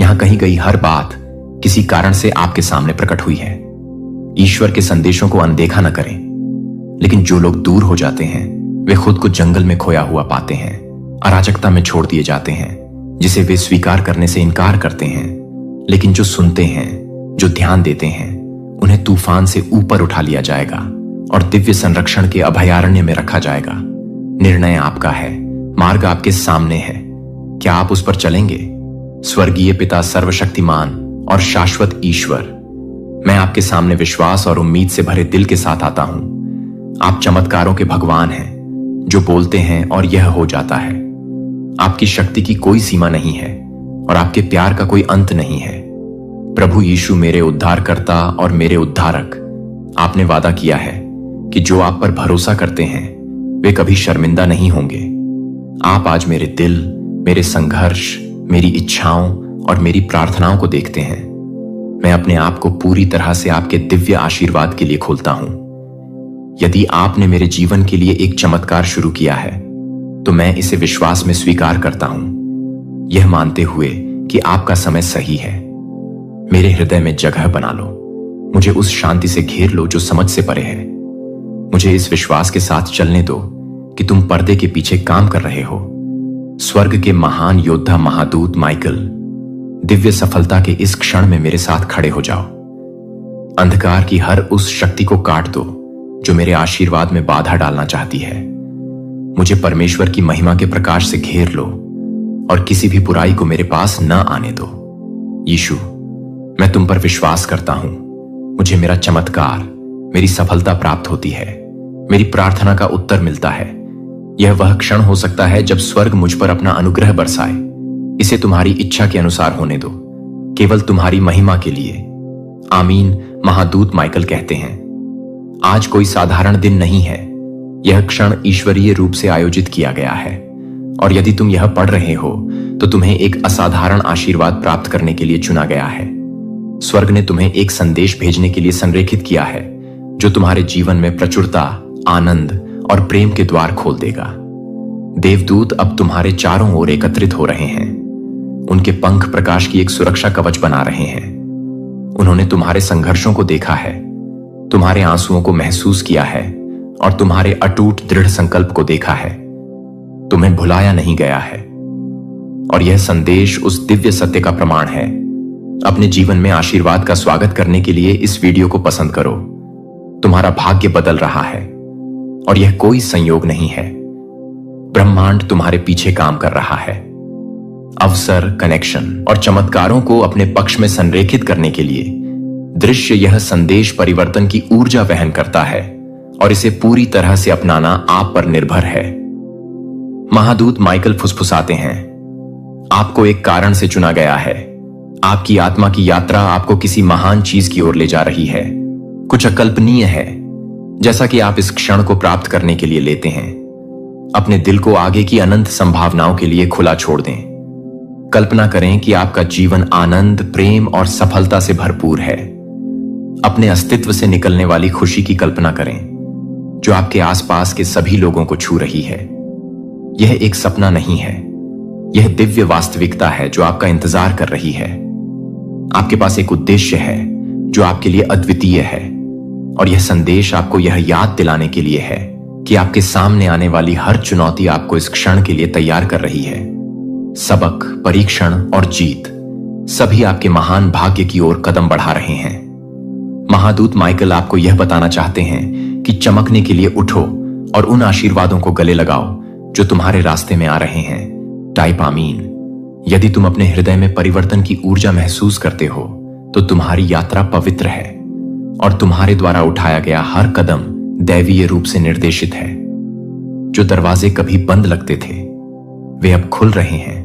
S1: यहां कही गई हर बात किसी कारण से आपके सामने प्रकट हुई है। ईश्वर के संदेशों को अनदेखा न करें, लेकिन जो लोग दूर हो जाते हैं वे खुद को जंगल में खोया हुआ पाते हैं, अराजकता में छोड़ दिए जाते हैं जिसे वे स्वीकार करने से इनकार करते हैं। लेकिन जो सुनते हैं, जो ध्यान देते हैं, उन्हें तूफान से ऊपर उठा लिया जाएगा और दिव्य संरक्षण के अभयारण्य में रखा जाएगा। निर्णय आपका है, मार्ग आपके सामने है। क्या आप उस पर चलेंगे? स्वर्गीय पिता, सर्वशक्तिमान और शाश्वत ईश्वर, मैं आपके सामने विश्वास और उम्मीद से भरे दिल के साथ आता हूं। आप चमत्कारों के भगवान हैं जो बोलते हैं और यह हो जाता है। आपकी शक्ति की कोई सीमा नहीं है और आपके प्यार का कोई अंत नहीं है। प्रभु यीशु मेरे उद्धारकर्ता और मेरे उद्धारक, आपने वादा किया है कि जो आप पर भरोसा करते हैं वे कभी शर्मिंदा नहीं होंगे। आप आज मेरे दिल, मेरे संघर्ष, मेरी इच्छाओं और मेरी प्रार्थनाओं को देखते हैं। मैं अपने आप को पूरी तरह से आपके दिव्य आशीर्वाद के लिए खोलता हूं। यदि आपने मेरे जीवन के लिए एक चमत्कार शुरू किया है तो मैं इसे विश्वास में स्वीकार करता हूं, यह मानते हुए कि आपका समय सही है। मेरे हृदय में जगह बना लो, मुझे उस शांति से घेर लो जो समझ से परे है। मुझे इस विश्वास के साथ चलने दो कि तुम पर्दे के पीछे काम कर रहे हो, स्वर्ग के महान योद्धा महादूत माइकल, दिव्य सफलता के इस क्षण में मेरे साथ खड़े हो जाओ। अंधकार की हर उस शक्ति को काट दो जो मेरे आशीर्वाद में बाधा डालना चाहती है। मुझे परमेश्वर की महिमा के प्रकाश से घेर लो और किसी भी बुराई को मेरे पास न आने दो। यीशु, मैं तुम पर विश्वास करता हूं। मुझे मेरा चमत्कार, मेरी सफलता प्राप्त होती है। मेरी प्रार्थना का उत्तर मिलता है। यह वह क्षण हो सकता है जब स्वर्ग मुझ पर अपना अनुग्रह बरसाए। इसे तुम्हारी इच्छा के अनुसार होने दो, केवल तुम्हारी महिमा के लिए। आमीन। महादूत माइकल कहते हैं, आज कोई साधारण दिन नहीं है। यह क्षण ईश्वरीय रूप से आयोजित किया गया है, और यदि तुम यह पढ़ रहे हो तो तुम्हें एक असाधारण आशीर्वाद प्राप्त करने के लिए चुना गया है। स्वर्ग ने तुम्हें एक संदेश भेजने के लिए संरेखित किया है जो तुम्हारे जीवन में प्रचुरता, आनंद और प्रेम के द्वार खोल देगा। देवदूत अब तुम्हारे चारों ओर एकत्रित हो रहे हैं। उनके पंख प्रकाश की एक सुरक्षा कवच बना रहे हैं। उन्होंने तुम्हारे संघर्षों को देखा है, तुम्हारे आंसुओं को महसूस किया है और तुम्हारे अटूट दृढ़ संकल्प को देखा है। तुम्हें भुलाया नहीं गया है। और यह संदेश उस दिव्य सत्य का प्रमाण है। अपने जीवन में आशीर्वाद का स्वागत करने के लिए इस वीडियो को पसंद करो। तुम्हारा भाग्य बदल रहा है और यह कोई संयोग नहीं है। ब्रह्मांड तुम्हारे पीछे काम कर रहा है। अवसर, कनेक्शन और चमत्कारों को अपने पक्ष में संरेखित करने के लिए दृश्य यह संदेश परिवर्तन की ऊर्जा वहन करता है, और इसे पूरी तरह से अपनाना आप पर निर्भर है। महादूत माइकल फुसफुसाते हैं, आपको एक कारण से चुना गया है। आपकी आत्मा की यात्रा आपको किसी महान चीज की ओर ले जा रही है। कुछ अकल्पनीय है, जैसा कि आप इस क्षण को प्राप्त करने के लिए लेते हैं। अपने दिल को आगे की अनंत संभावनाओं के लिए खुला छोड़ दें। कल्पना करें कि आपका जीवन आनंद, प्रेम और सफलता से भरपूर है। अपने अस्तित्व से निकलने वाली खुशी की कल्पना करें जो आपके आसपास के सभी लोगों को छू रही है। यह एक सपना नहीं है, यह दिव्य वास्तविकता है जो आपका इंतजार कर रही है। आपके पास एक उद्देश्य है जो आपके लिए अद्वितीय है, और यह संदेश आपको यह याद दिलाने के लिए है कि आपके सामने आने वाली हर चुनौती आपको इस क्षण के लिए तैयार कर रही है। सबक, परीक्षण और जीत सभी आपके महान भाग्य की ओर कदम बढ़ा रहे हैं। महादूत माइकल आपको यह बताना चाहते हैं कि चमकने के लिए उठो और उन आशीर्वादों को गले लगाओ जो तुम्हारे रास्ते में आ रहे हैं। टाइप आमीन। यदि तुम अपने हृदय में परिवर्तन की ऊर्जा महसूस करते हो तो तुम्हारी यात्रा पवित्र है, और तुम्हारे द्वारा उठाया गया हर कदम दैवीय रूप से निर्देशित है। जो दरवाजे कभी बंद लगते थे वे अब खुल रहे हैं।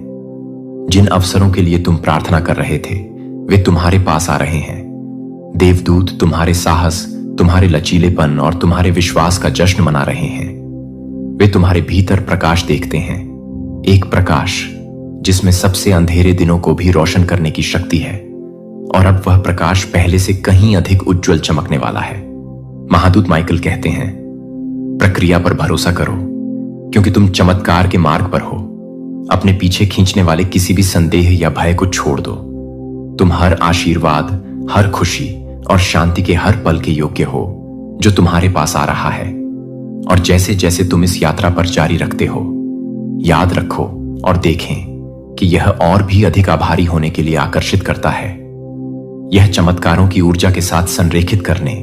S1: जिन अवसरों के लिए तुम प्रार्थना कर रहे थे वे तुम्हारे पास आ रहे हैं। देवदूत तुम्हारे साहस, तुम्हारे लचीलेपन और तुम्हारे विश्वास का जश्न मना रहे हैं। वे तुम्हारे भीतर प्रकाश देखते हैं, एक प्रकाश जिसमें सबसे अंधेरे दिनों को भी रोशन करने की शक्ति है, और अब वह प्रकाश पहले से कहीं अधिक उज्जवल चमकने वाला है। महादूत माइकल कहते हैं, प्रक्रिया पर भरोसा करो क्योंकि तुम चमत्कार के मार्ग पर हो। अपने पीछे खींचने वाले किसी भी संदेह या भय को छोड़ दो। तुम हर आशीर्वाद, हर खुशी और शांति के हर पल के योग्य हो जो तुम्हारे पास आ रहा है। और जैसे जैसे तुम इस यात्रा पर जारी रखते हो, याद रखो और देखें कि यह और भी अधिक आभारी होने के लिए आकर्षित करता है। यह चमत्कारों की ऊर्जा के साथ संरेखित करने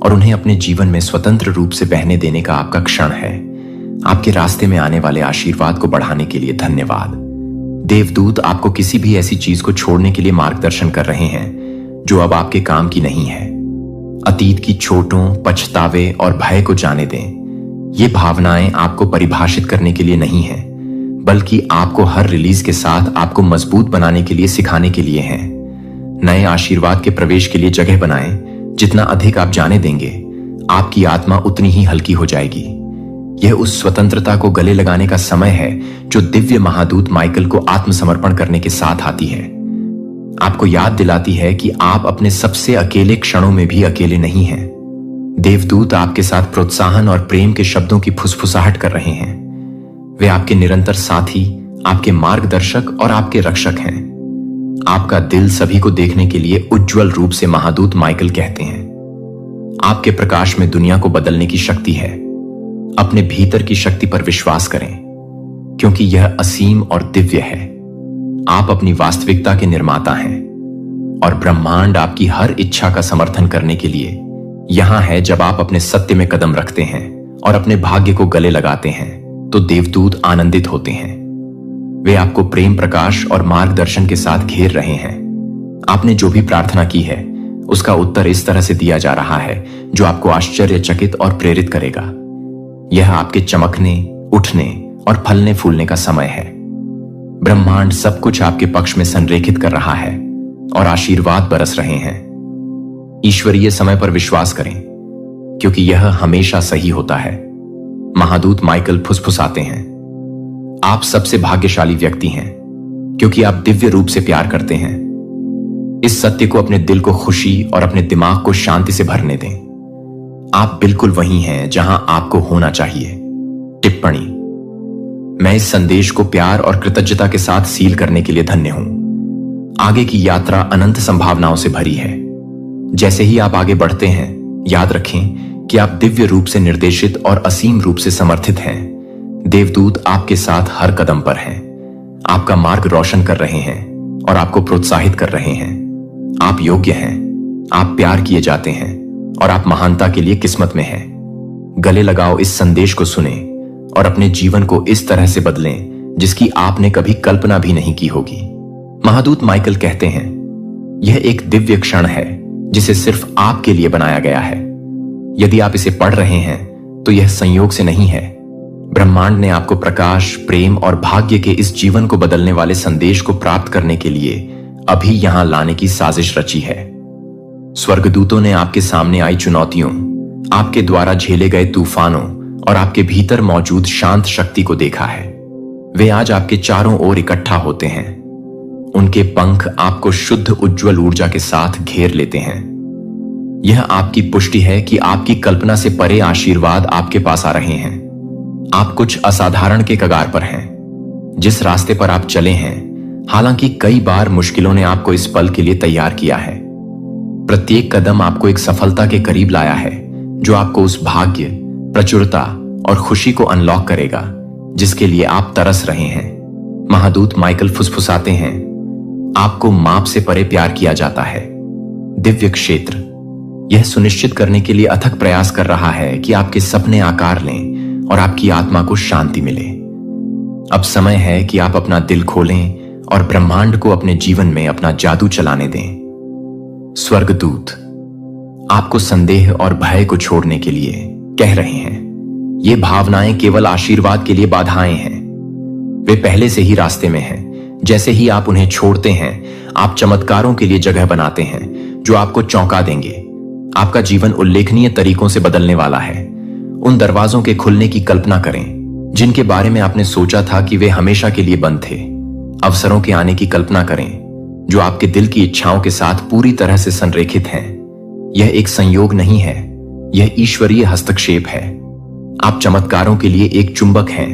S1: और उन्हें अपने जीवन में स्वतंत्र रूप से बहने देने का आपका क्षण है। आपके रास्ते में आने वाले आशीर्वाद को बढ़ाने के लिए धन्यवाद। देवदूत आपको किसी भी ऐसी चीज को छोड़ने के लिए मार्गदर्शन कर रहे हैं जो अब आपके काम की नहीं है। अतीत की चोटों, पछतावे और भय को जाने दें। ये भावनाएं आपको परिभाषित करने के लिए नहीं है, बल्कि आपको हर रिलीज के साथ आपको मजबूत बनाने के लिए सिखाने के लिए हैं। नए आशीर्वाद के प्रवेश के लिए जगह बनाएं। जितना अधिक आप जाने देंगे, आपकी आत्मा उतनी ही हल्की हो जाएगी। यह उस स्वतंत्रता को गले लगाने का समय है जो दिव्य महादूत माइकल को आत्मसमर्पण करने के साथ आती है। आपको याद दिलाती है कि आप अपने सबसे अकेले क्षणों में भी अकेले नहीं हैं। देवदूत आपके साथ प्रोत्साहन और प्रेम के शब्दों की फुसफुसाहट कर रहे हैं। वे आपके निरंतर साथी, आपके मार्गदर्शक और आपके रक्षक हैं। आपका दिल सभी को देखने के लिए उज्जवल रूप से महादूत माइकल कहते हैं, आपके प्रकाश में दुनिया को बदलने की शक्ति है। अपने भीतर की शक्ति पर विश्वास करें। क्योंकि यह असीम और दिव्य है। आप अपनी वास्तविकता के निर्माता हैं और ब्रह्मांड आपकी हर इच्छा का समर्थन करने के लिए यहां है। जब आप अपने सत्य में कदम रखते हैं और अपने भाग्य को गले लगाते हैं तो देवदूत आनंदित होते हैं। वे आपको प्रेम, प्रकाश और मार्गदर्शन के साथ घेर रहे हैं। आपने जो भी प्रार्थना की है उसका उत्तर इस तरह से दिया जा रहा है जो आपको आश्चर्यचकित और प्रेरित करेगा। यह आपके चमकने, उठने और फलने फूलने का समय है। ब्रह्मांड सब कुछ आपके पक्ष में संरेखित कर रहा है और आशीर्वाद बरस रहे हैं। ईश्वरीय समय पर विश्वास करें क्योंकि यह हमेशा सही होता है। महादूत माइकल फुसफुसाते हैं, आप सबसे भाग्यशाली व्यक्ति हैं क्योंकि आप दिव्य रूप से प्यार करते हैं। इस सत्य को अपने दिल को खुशी और अपने दिमाग को शांति से भरने दें। आप बिल्कुल वही हैं जहां आपको होना चाहिए। टिप्पणी: मैं इस संदेश को प्यार और कृतज्ञता के साथ सील करने के लिए धन्य हूं। आगे की यात्रा अनंत संभावनाओं से भरी है। जैसे ही आप आगे बढ़ते हैं, याद रखें कि आप दिव्य रूप से निर्देशित और असीम रूप से समर्थित हैं। देवदूत आपके साथ हर कदम पर हैं, आपका मार्ग रोशन कर रहे हैं और आपको प्रोत्साहित कर रहे हैं। आप योग्य हैं, आप प्यार किए जाते हैं और आप महानता के लिए किस्मत में हैं। गले लगाओ, इस संदेश को सुने और अपने जीवन को इस तरह से बदलें जिसकी आपने कभी कल्पना भी नहीं की होगी। महादूत माइकल कहते हैं, यह एक दिव्य क्षण है जिसे सिर्फ आपके लिए बनाया गया है। यदि आप इसे पढ़ रहे हैं तो यह संयोग से नहीं है। ब्रह्मांड ने आपको प्रकाश, प्रेम और भाग्य के इस जीवन को बदलने वाले संदेश को प्राप्त करने के लिए अभी यहां लाने की साजिश रची है। स्वर्गदूतों ने आपके सामने आई चुनौतियों, आपके द्वारा झेले गए तूफानों और आपके भीतर मौजूद शांत शक्ति को देखा है। वे आज आपके चारों ओर इकट्ठा होते हैं। उनके पंख आपको शुद्ध उज्जवल ऊर्जा के साथ घेर लेते हैं। यह आपकी पुष्टि है कि आपकी कल्पना से परे आशीर्वाद आपके पास आ रहे हैं। आप कुछ असाधारण के कगार पर हैं। जिस रास्ते पर आप चले हैं, हालांकि कई बार मुश्किलों ने आपको इस पल के लिए तैयार किया है, प्रत्येक कदम आपको एक सफलता के करीब लाया है जो आपको उस भाग्य, प्रचुरता और खुशी को अनलॉक करेगा जिसके लिए आप तरस रहे हैं। महादूत माइकल फुसफुसाते हैं, आपको माप से परे प्यार किया जाता है। दिव्य क्षेत्र यह सुनिश्चित करने के लिए अथक प्रयास कर रहा है कि आपके सपने आकार लें और आपकी आत्मा को शांति मिले। अब समय है कि आप अपना दिल खोलें और ब्रह्मांड को अपने जीवन में अपना जादू चलाने दें। स्वर्गदूत आपको संदेह और भय को छोड़ने के लिए कह रहे हैं। ये भावनाएं केवल आशीर्वाद के लिए बाधाएं हैं। वे पहले से ही रास्ते में हैं। जैसे ही आप उन्हें छोड़ते हैं, आप चमत्कारों के लिए जगह बनाते हैं जो आपको चौंका देंगे। आपका जीवन उल्लेखनीय तरीकों से बदलने वाला है। उन दरवाजों के खुलने की कल्पना करें जिनके बारे में आपने सोचा था कि वे हमेशा के लिए बंद थे। अवसरों के आने की कल्पना करें जो आपके दिल की इच्छाओं के साथ पूरी तरह से संरेखित हैं। यह एक संयोग नहीं है, यह ईश्वरीय हस्तक्षेप है। आप चमत्कारों के लिए एक चुंबक हैं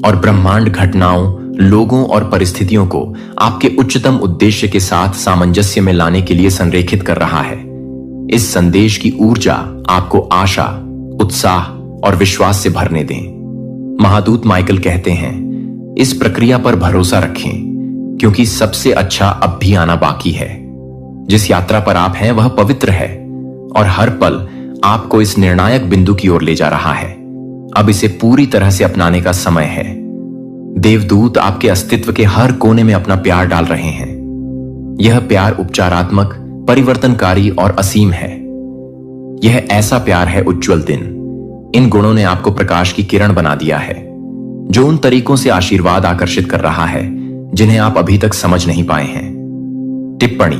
S1: और ब्रह्मांड घटनाओं, लोगों और परिस्थितियों को आपके उच्चतम उद्देश्य के साथ सामंजस्य में लाने के लिए संरेखित कर रहा है। इस संदेश की ऊर्जा आपको आशा, उत्साह और विश्वास से भरने दें। महादूत माइकल कहते हैं, इस प्रक्रिया पर भरोसा रखें क्योंकि सबसे अच्छा अब भी आना बाकी है। जिस यात्रा पर आप हैं वह पवित्र है और हर पल आपको इस निर्णायक बिंदु की ओर ले जा रहा है। अब इसे पूरी तरह से अपनाने का समय है। देवदूत आपके अस्तित्व के हर कोने में अपना प्यार डाल रहे हैं। यह प्यार उपचारात्मक, परिवर्तनकारी और असीम है। यह ऐसा प्यार है उज्जवल दिन। इन गुणों ने आपको प्रकाश की किरण बना दिया है जो उन तरीकों से आशीर्वाद आकर्षित कर रहा है जिन्हें आप अभी तक समझ नहीं पाए हैं। टिप्पणी: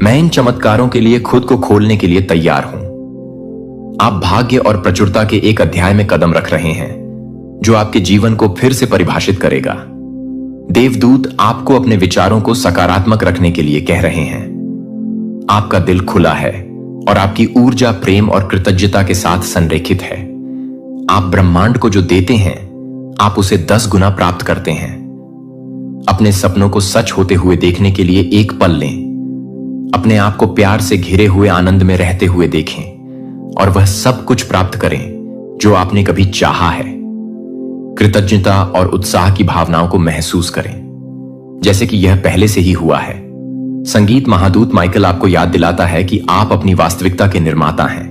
S1: मैं इन चमत्कारों के लिए खुद को खोलने के लिए तैयार हूं। आप भाग्य और प्रचुरता के एक अध्याय में कदम रख रहे हैं जो आपके जीवन को फिर से परिभाषित करेगा। देवदूत आपको अपने विचारों को सकारात्मक रखने के लिए कह रहे हैं। आपका दिल खुला है और आपकी ऊर्जा प्रेम और कृतज्ञता के साथ संरेखित है। आप ब्रह्मांड को जो देते हैं, आप उसे 10 गुना प्राप्त करते हैं। अपने सपनों को सच होते हुए देखने के लिए एक पल लें। अपने आप को प्यार से घिरे हुए आनंद में रहते हुए देखें और वह सब कुछ प्राप्त करें जो आपने कभी चाहा है। कृतज्ञता और उत्साह की भावनाओं को महसूस करें, जैसे कि यह पहले से ही हुआ है। संगीत महादूत माइकल आपको याद दिलाता है कि आप अपनी वास्तविकता के निर्माता हैं।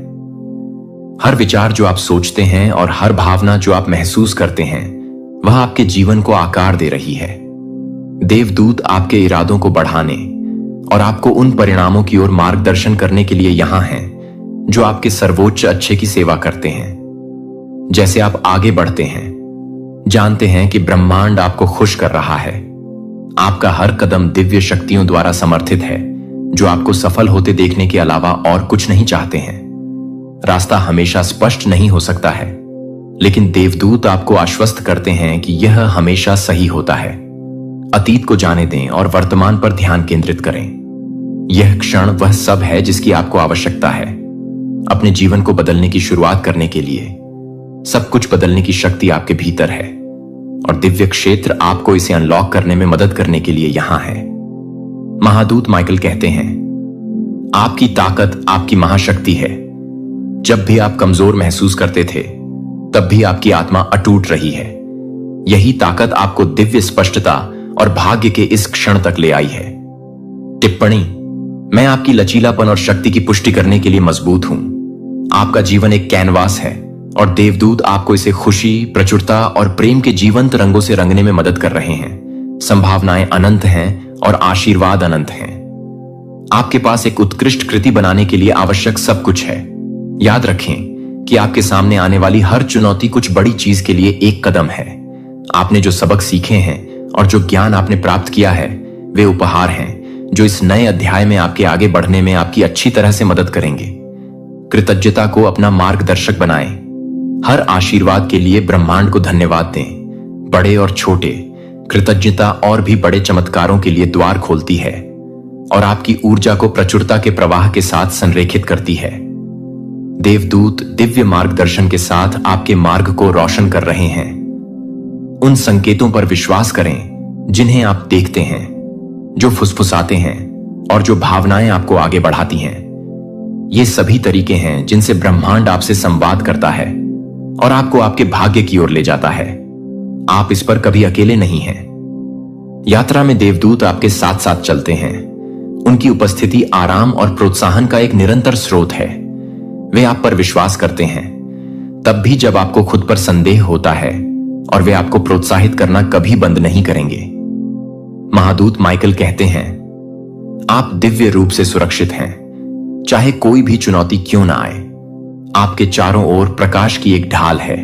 S1: हर विचार जो आप सोचते हैं और हर भावना जो आप महसूस करते हैं, वह आपके जीवन को आकार दे रही है। देवदूत आपके इरादों को बढ़ाने और आपको उन परिणामों की ओर मार्गदर्शन करने के लिए यहां हैं जो आपके सर्वोच्च अच्छे की सेवा करते हैं। जैसे आप आगे बढ़ते हैं, जानते हैं कि ब्रह्मांड आपको खुश कर रहा है। आपका हर कदम दिव्य शक्तियों द्वारा समर्थित है, जो आपको सफल होते देखने के अलावा और कुछ नहीं चाहते हैं। रास्ता हमेशा स्पष्ट नहीं हो सकता है, लेकिन देवदूत आपको आश्वस्त करते हैं कि यह हमेशा सही होता है। अतीत को जाने दें और वर्तमान पर ध्यान केंद्रित करें। यह क्षण वह सब है जिसकी आपको आवश्यकता है। अपने जीवन को बदलने की शुरुआत करने के लिए सब कुछ बदलने की शक्ति आपके भीतर है, और दिव्य क्षेत्र आपको इसे अनलॉक करने में मदद करने के लिए यहां है। महादूत माइकल कहते हैं, आपकी ताकत आपकी महाशक्ति है। जब भी आप कमजोर महसूस करते थे, तब भी आपकी आत्मा अटूट रही है। यही ताकत आपको दिव्य स्पष्टता और भाग्य के इस क्षण तक ले आई है। टिप्पणी: मैं आपकी लचीलापन और शक्ति की पुष्टि करने के लिए मजबूत हूं। आपका जीवन एक कैनवास है और देवदूत आपको इसे खुशी, प्रचुरता और प्रेम के जीवंत रंगों से रंगने में मदद कर रहे हैं। संभावनाएं अनंत हैं और आशीर्वाद अनंत हैं। आपके पास एक उत्कृष्ट कृति बनाने के लिए आवश्यक सब कुछ है। याद रखें कि आपके सामने आने वाली हर चुनौती कुछ बड़ी चीज के लिए एक कदम है। आपने जो सबक सीखे हैं और जो ज्ञान आपने प्राप्त किया है, वे उपहार हैं जो इस नए अध्याय में आपके आगे बढ़ने में आपकी अच्छी तरह से मदद करेंगे। कृतज्ञता को अपना मार्गदर्शक बनाएं। हर आशीर्वाद के लिए ब्रह्मांड को धन्यवाद दें। बड़े और छोटे, कृतज्ञता और भी बड़े चमत्कारों के लिए द्वार खोलती है और आपकी ऊर्जा को प्रचुरता के प्रवाह के साथ संरेखित करती है। देवदूत दिव्य मार्गदर्शन के साथ आपके मार्ग को रोशन कर रहे हैं। उन संकेतों पर विश्वास करें जिन्हें आप देखते हैं, जो फुसफुसाते हैं और जो भावनाएं आपको आगे बढ़ाती हैं। ये सभी तरीके हैं जिनसे ब्रह्मांड आपसे संवाद करता है और आपको आपके भाग्य की ओर ले जाता है। आप इस पर कभी अकेले नहीं हैं। यात्रा में देवदूत आपके साथ साथ चलते हैं। उनकी उपस्थिति आराम और प्रोत्साहन का एक निरंतर स्रोत है। वे आप पर विश्वास करते हैं, तब भी जब आपको खुद पर संदेह होता है, और वे आपको प्रोत्साहित करना कभी बंद नहीं करेंगे। महादूत माइकल कहते हैं, आप दिव्य रूप से सुरक्षित हैं। चाहे कोई भी चुनौती क्यों ना आए, आपके चारों ओर प्रकाश की एक ढाल है।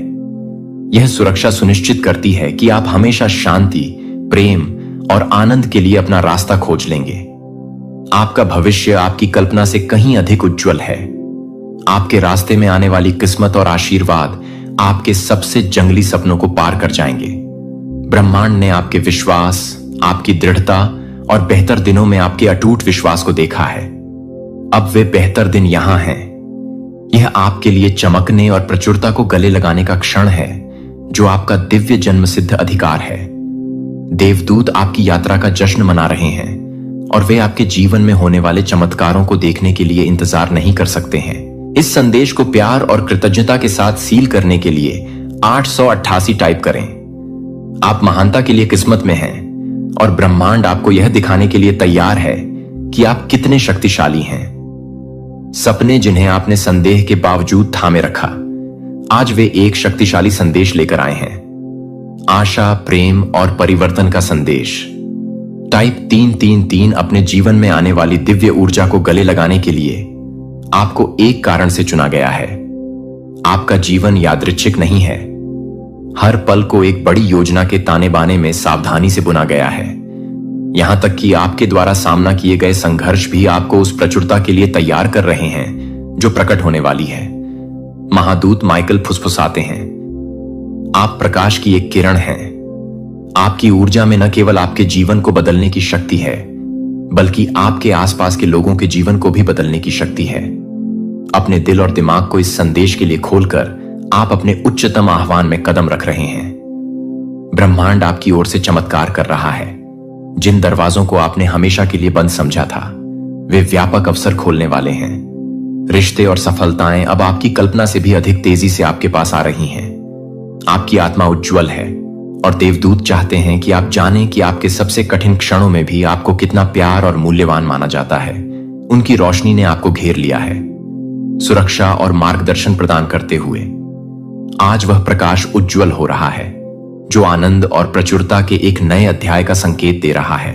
S1: यह सुरक्षा सुनिश्चित करती है कि आप हमेशा शांति, प्रेम और आनंद के लिए अपना रास्ता खोज लेंगे। आपका भविष्य आपकी कल्पना से कहीं अधिक उज्जवल है। आपके रास्ते में आने वाली किस्मत और आशीर्वाद आपके सबसे जंगली सपनों को पार कर जाएंगे। ब्रह्मांड ने आपके विश्वास, आपकी दृढ़ता और बेहतर दिनों में आपके अटूट विश्वास को देखा है। अब वे बेहतर दिन यहां हैं। यह आपके लिए चमकने और प्रचुरता को गले लगाने का क्षण है, जो आपका दिव्य जन्मसिद्ध अधिकार है। देवदूत आपकी यात्रा का जश्न मना रहे हैं और वे आपके जीवन में होने वाले चमत्कारों को देखने के लिए इंतजार नहीं कर सकते हैं। इस संदेश को प्यार और कृतज्ञता के साथ सील करने के लिए 888 टाइप करें। आप महानता के लिए किस्मत में हैं और ब्रह्मांड आपको यह दिखाने के लिए तैयार है कि आप कितने शक्तिशाली हैं। सपने जिन्हें आपने संदेह के बावजूद थामे रखा, आज वे एक शक्तिशाली संदेश लेकर आए हैं। आशा, प्रेम और परिवर्तन का संदेश। टाइप 333 अपने जीवन में आने वाली दिव्य ऊर्जा को गले लगाने के लिए आपको एक कारण से चुना गया है। आपका जीवन यादृच्छिक नहीं है। हर पल को एक बड़ी योजना के ताने बाने में सावधानी से बुना गया है। यहां तक कि आपके द्वारा सामना किए गए संघर्ष भी आपको उस प्रचुरता के लिए तैयार कर रहे हैं जो प्रकट होने वाली है। महादूत माइकल फुसफुसाते हैं, आप प्रकाश की एक किरण हैं। आपकी ऊर्जा में न केवल आपके जीवन को बदलने की शक्ति है, बल्कि आपके आसपास के लोगों के जीवन को भी बदलने की शक्ति है। अपने दिल और दिमाग को इस संदेश के लिए खोलकर आप अपने उच्चतम आह्वान में कदम रख रहे हैं। ब्रह्मांड आपकी ओर से चमत्कार कर रहा है। जिन दरवाजों को आपने हमेशा के लिए बंद समझा था, वे व्यापक अवसर खोलने वाले हैं। रिश्ते और सफलताएं अब आपकी कल्पना से भी अधिक तेजी से आपके पास आ रही हैं। आपकी आत्मा उज्जवल है और देवदूत चाहते हैं कि आप जानें कि आपके सबसे कठिन क्षणों में भी आपको कितना प्यार और मूल्यवान माना जाता है। उनकी रोशनी ने आपको घेर लिया है, सुरक्षा और मार्गदर्शन प्रदान करते हुए। आज वह प्रकाश उज्जवल हो रहा है जो आनंद और प्रचुरता के एक नए अध्याय का संकेत दे रहा है।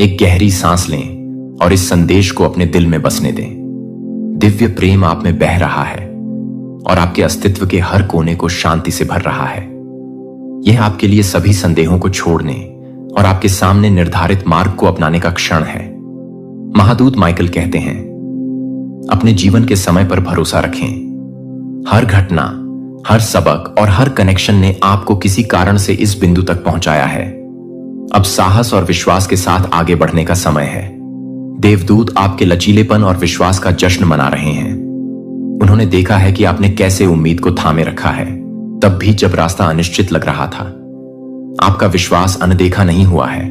S1: एक गहरी सांस लें और इस संदेश को अपने दिल में बसने दें। दिव्य प्रेम आप में बह रहा है और आपके अस्तित्व के हर कोने को शांति से भर रहा है। यह आपके लिए सभी संदेहों को छोड़ने और आपके सामने निर्धारित मार्ग को अपनाने का क्षण है। महादूत माइकल कहते हैं, अपने जीवन के समय पर भरोसा रखें। हर घटना, हर सबक और हर कनेक्शन ने आपको किसी कारण से इस बिंदु तक पहुंचाया है। अब साहस और विश्वास के साथ आगे बढ़ने का समय है। देवदूत आपके लचीलेपन और विश्वास का जश्न मना रहे हैं। उन्होंने देखा है कि आपने कैसे उम्मीद को थामे रखा है, तब भी जब रास्ता अनिश्चित लग रहा था। आपका विश्वास अनदेखा नहीं हुआ है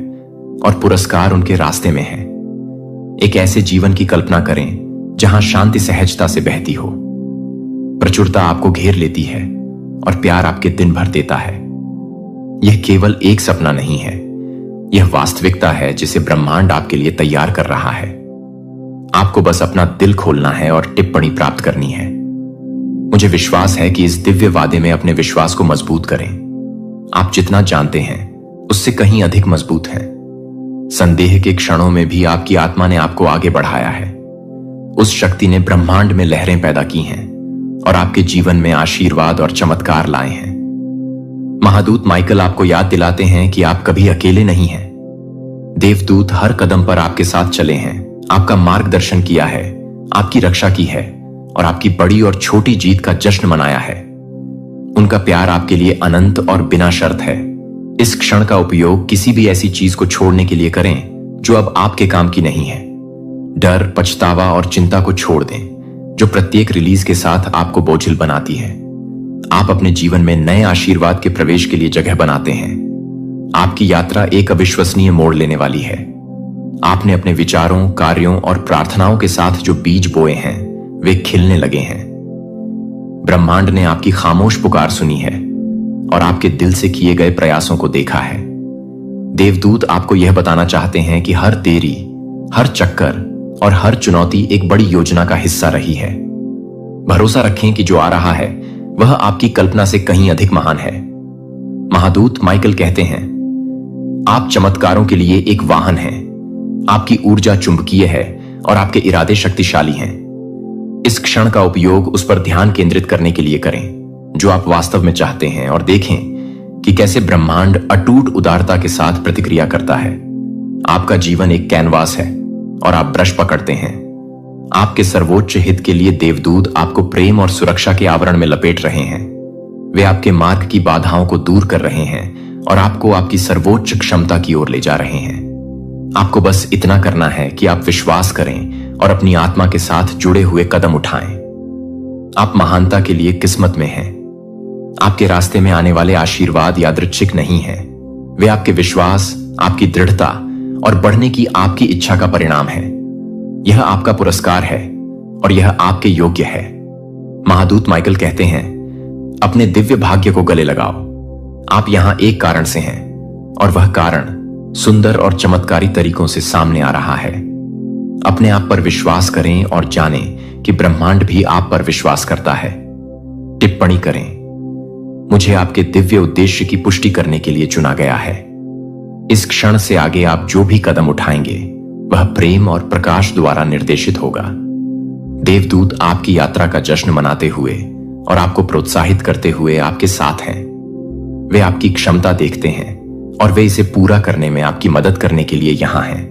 S1: और पुरस्कार उनके रास्ते में है। एक ऐसे जीवन की कल्पना करें जहां शांति सहजता से बहती हो, प्रचुरता आपको घेर लेती है और प्यार आपके दिन भर देता है। यह केवल एक सपना नहीं है, यह वास्तविकता है जिसे ब्रह्मांड आपके लिए तैयार कर रहा है। आपको बस अपना दिल खोलना है और टिप्पणी प्राप्त करनी है। मुझे विश्वास है कि इस दिव्य वादे में अपने विश्वास को मजबूत करें। आप जितना जानते हैं उससे कहीं अधिक मजबूत हैं। संदेह के क्षणों में भी आपकी आत्मा ने आपको आगे बढ़ाया है। उस शक्ति ने ब्रह्मांड में लहरें पैदा की हैं और आपके जीवन में आशीर्वाद और चमत्कार लाए हैं। महादूत माइकल आपको याद दिलाते हैं कि आप कभी अकेले नहीं हैं। देवदूत हर कदम पर आपके साथ चले हैं, आपका मार्गदर्शन किया है, आपकी रक्षा की है और आपकी बड़ी और छोटी जीत का जश्न मनाया है। उनका प्यार आपके लिए अनंत और बिना शर्त है। इस क्षण का उपयोग किसी भी ऐसी चीज को छोड़ने के लिए करें जो अब आपके काम की नहीं है। डर, पछतावा और चिंता को छोड़ दें जो प्रत्येक रिलीज के साथ आपको बोझिल बनाती है। आप अपने जीवन में नए आशीर्वाद के प्रवेश के लिए जगह बनाते हैं। आपकी यात्रा एक अविश्वसनीय मोड़ लेने वाली है। आपने अपने विचारों, कार्यों और प्रार्थनाओं के साथ जो बीज बोए हैं वे खिलने लगे हैं। ब्रह्मांड ने आपकी खामोश पुकार सुनी है और आपके दिल से किए गए प्रयासों को देखा है। देवदूत आपको यह बताना चाहते हैं कि हर देरी, हर चक्कर और हर चुनौती एक बड़ी योजना का हिस्सा रही है। भरोसा रखें कि जो आ रहा है वह आपकी कल्पना से कहीं अधिक महान है। महादूत माइकल कहते हैं, आप चमत्कारों के लिए एक वाहन हैं। आपकी ऊर्जा चुंबकीय है और आपके इरादे शक्तिशाली हैं। इस क्षण का उपयोग उस पर ध्यान केंद्रित करने के लिए करें जो आप वास्तव में चाहते हैं और देखें कि कैसे ब्रह्मांड अटूट उदारता के साथ प्रतिक्रिया करता है। आपका जीवन एक कैनवास है और आप ब्रश पकड़ते हैं। आपके सर्वोच्च हित के लिए देवदूत आपको प्रेम और सुरक्षा के आवरण में लपेट रहे हैं। वे आपके मार्ग की बाधाओं को दूर कर रहे हैं और आपको आपकी सर्वोच्च क्षमता की ओर ले जा रहे हैं। आपको बस इतना करना है कि आप विश्वास करें और अपनी आत्मा के साथ जुड़े हुए कदम उठाएं। आप महानता के लिए किस्मत में हैं। आपके रास्ते में आने वाले आशीर्वाद यादृच्छिक नहीं हैं। वे आपके विश्वास, आपकी दृढ़ता और बढ़ने की आपकी इच्छा का परिणाम है। यह आपका पुरस्कार है और यह आपके योग्य है। महादूत माइकल कहते हैं, अपने दिव्य भाग्य को गले लगाओ। आप यहां एक कारण से हैं और वह कारण सुंदर और चमत्कारी तरीकों से सामने आ रहा है। अपने आप पर विश्वास करें और जानें कि ब्रह्मांड भी आप पर विश्वास करता है। टिप्पणी करें, मुझे आपके दिव्य उद्देश्य की पुष्टि करने के लिए चुना गया है। इस क्षण से आगे आप जो भी कदम उठाएंगे वह प्रेम और प्रकाश द्वारा निर्देशित होगा। देवदूत आपकी यात्रा का जश्न मनाते हुए और आपको प्रोत्साहित करते हुए आपके साथ हैं। वे आपकी क्षमता देखते हैं और वे इसे पूरा करने में आपकी मदद करने के लिए यहां हैं।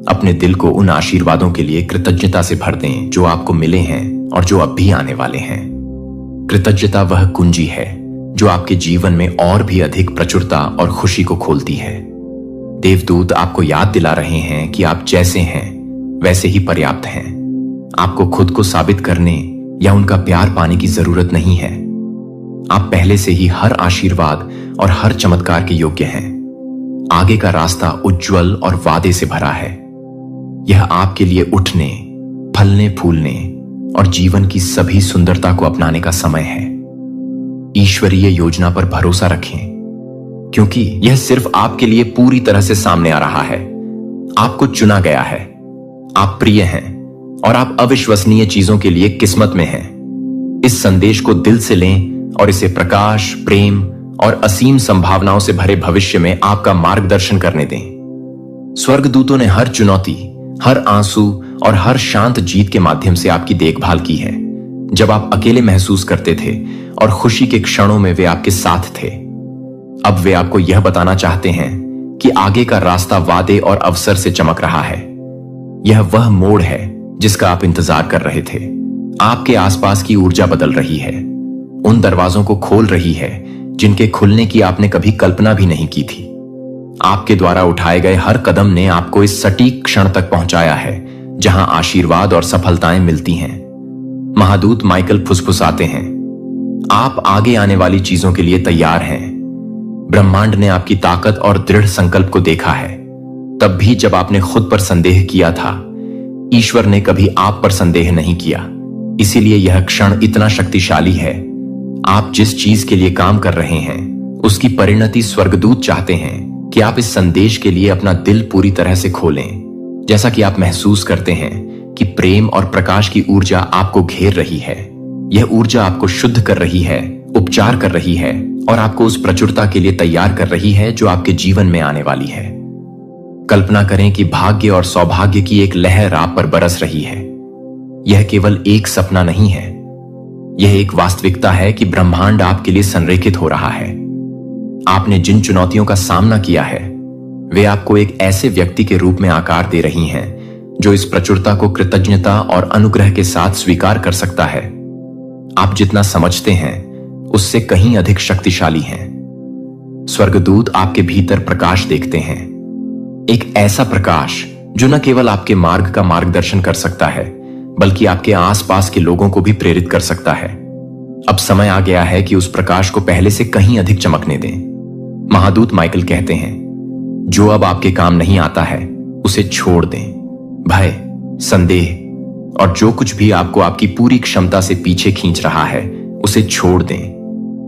S1: अपने दिल को उन आशीर्वादों के लिए कृतज्ञता से भर दें जो आपको मिले हैं और जो अब भी आने वाले हैं। कृतज्ञता वह कुंजी है जो आपके जीवन में और भी अधिक प्रचुरता और खुशी को खोलती है। देवदूत आपको याद दिला रहे हैं कि आप जैसे हैं वैसे ही पर्याप्त हैं। आपको खुद को साबित करने या उनका प्यार पाने की जरूरत नहीं है। आप पहले से ही हर आशीर्वाद और हर चमत्कार के योग्य हैं। आगे का रास्ता उज्जवल और वादे से भरा है। यह आपके लिए उठने, फलने फूलने और जीवन की सभी सुंदरता को अपनाने का समय है। ईश्वरीय योजना पर भरोसा रखें, क्योंकि यह सिर्फ आपके लिए पूरी तरह से सामने आ रहा है। आपको चुना गया है, आप प्रिय हैं और आप अविश्वसनीय चीजों के लिए किस्मत में हैं। इस संदेश को दिल से लें और इसे प्रकाश, प्रेम और असीम संभावनाओं से भरे भविष्य में आपका मार्गदर्शन करने दें। स्वर्गदूतों ने हर चुनौती, हर आंसू और हर शांत जीत के माध्यम से आपकी देखभाल की है। जब आप अकेले महसूस करते थे और खुशी के क्षणों में वे आपके साथ थे, अब वे आपको यह बताना चाहते हैं कि आगे का रास्ता वादे और अवसर से चमक रहा है। यह वह मोड़ है जिसका आप इंतजार कर रहे थे। आपके आसपास की ऊर्जा बदल रही है, उन दरवाजों को खोल रही है जिनके खुलने की आपने कभी कल्पना भी नहीं की थी। आपके द्वारा उठाए गए हर कदम ने आपको इस सटीक क्षण तक पहुंचाया है जहां आशीर्वाद और सफलताएं मिलती हैं। महादूत माइकल फुसफुसाते हैं, आप आगे आने वाली चीजों के लिए तैयार हैं। ब्रह्मांड ने आपकी ताकत और दृढ़ संकल्प को देखा है। तब भी जब आपने खुद पर संदेह किया था, ईश्वर ने कभी आप पर संदेह नहीं किया। इसीलिए यह क्षण इतना शक्तिशाली है। आप जिस चीज के लिए काम कर रहे हैं, उसकी परिणति स्वर्गदूत चाहते हैं कि आप इस संदेश के लिए अपना दिल पूरी तरह से खोलें। जैसा कि आप महसूस करते हैं कि प्रेम और प्रकाश की ऊर्जा आपको घेर रही है। यह ऊर्जा आपको शुद्ध कर रही है, उपचार कर रही है और आपको उस प्रचुरता के लिए तैयार कर रही है जो आपके जीवन में आने वाली है। कल्पना करें कि भाग्य और सौभाग्य की एक लहर आप पर बरस रही है। यह केवल एक सपना नहीं है, यह एक वास्तविकता है कि ब्रह्मांड आपके लिए संरेखित हो रहा है। आपने जिन चुनौतियों का सामना किया है, वे आपको एक ऐसे व्यक्ति के रूप में आकार दे रही हैं जो इस प्रचुरता को कृतज्ञता और अनुग्रह के साथ स्वीकार कर सकता है। आप जितना समझते हैं उससे कहीं अधिक शक्तिशाली हैं। स्वर्गदूत आपके भीतर प्रकाश देखते हैं, एक ऐसा प्रकाश जो न केवल आपके मार्ग का मार्गदर्शन कर सकता है, बल्कि आपके आसपास के लोगों को भी प्रेरित कर सकता है। अब समय आ गया है कि उस प्रकाश को पहले से कहीं अधिक चमकने दें। महादूत माइकल कहते हैं, जो अब आपके काम नहीं आता है उसे छोड़ दें। भय, संदेह और जो कुछ भी आपको आपकी पूरी क्षमता से पीछे खींच रहा है, उसे छोड़ दें।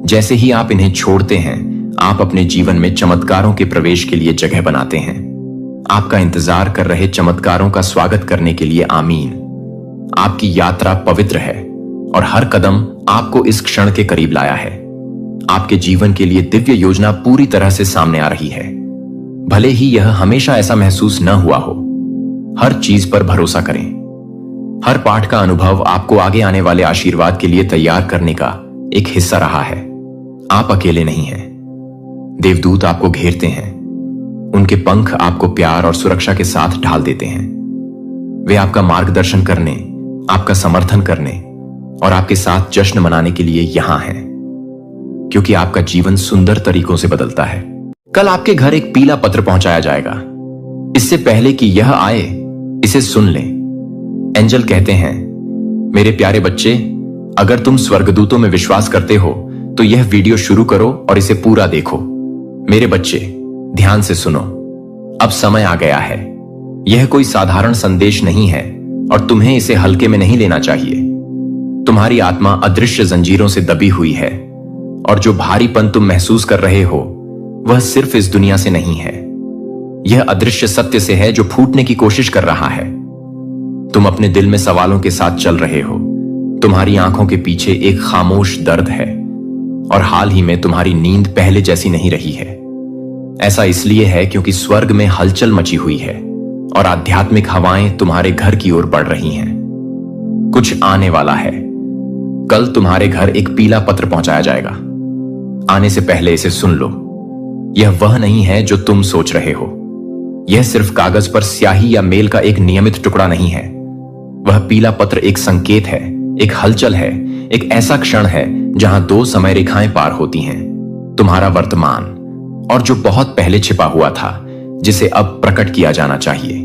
S1: जैसे ही आप इन्हें छोड़ते हैं, आप अपने जीवन में चमत्कारों के प्रवेश के लिए जगह बनाते हैं। आपका इंतजार कर रहे चमत्कारों का स्वागत करने के लिए आमीन। आपकी यात्रा पवित्र है और हर कदम आपको इस क्षण के करीब लाया है। आपके जीवन के लिए दिव्य योजना पूरी तरह से सामने आ रही है। भले ही यह हमेशा ऐसा महसूस न हुआ हो, हर चीज पर भरोसा करें। हर पाठ का अनुभव आपको आगे आने वाले आशीर्वाद के लिए तैयार करने का एक हिस्सा रहा है। आप अकेले नहीं हैं। देवदूत आपको घेरते हैं, उनके पंख आपको प्यार और सुरक्षा के साथ ढाल देते हैं। वे आपका मार्गदर्शन करने, आपका समर्थन करने और आपके साथ जश्न मनाने के लिए यहां हैं, क्योंकि आपका जीवन सुंदर तरीकों से बदलता है। कल आपके घर एक पीला पत्र पहुंचाया जाएगा। इससे पहले कि यह आए, इसे सुन लें। एंजल कहते हैं, मेरे प्यारे बच्चे, अगर तुम स्वर्गदूतों में विश्वास करते हो तो यह वीडियो शुरू करो और इसे पूरा देखो। मेरे बच्चे, ध्यान से सुनो। अब समय आ गया है। यह कोई साधारण संदेश नहीं है और तुम्हें इसे हल्के में नहीं लेना चाहिए। तुम्हारी आत्मा अदृश्य जंजीरों से दबी हुई है और जो भारीपन तुम महसूस कर रहे हो वह सिर्फ इस दुनिया से नहीं है। यह अदृश्य सत्य से है जो फूटने की कोशिश कर रहा है। तुम अपने दिल में सवालों के साथ चल रहे हो। तुम्हारी आंखों के पीछे एक खामोश दर्द है और हाल ही में तुम्हारी नींद पहले जैसी नहीं रही है। ऐसा इसलिए है क्योंकि स्वर्ग में हलचल मची हुई है और आध्यात्मिक हवाएं तुम्हारे घर की ओर बढ़ रही हैं। कुछ आने वाला है। कल तुम्हारे घर एक पीला पत्र पहुंचाया जाएगा। आने से पहले इसे सुन लो। यह वह नहीं है जो तुम सोच रहे हो। यह सिर्फ कागज पर स्याही या मेल का एक नियमित टुकड़ा नहीं है। वह पीला पत्र एक संकेत है, एक हलचल है, एक ऐसा क्षण है जहां दो समय रेखाएं पार होती हैं। तुम्हारा वर्तमान और जो बहुत पहले छिपा हुआ था, जिसे अब प्रकट किया जाना चाहिए।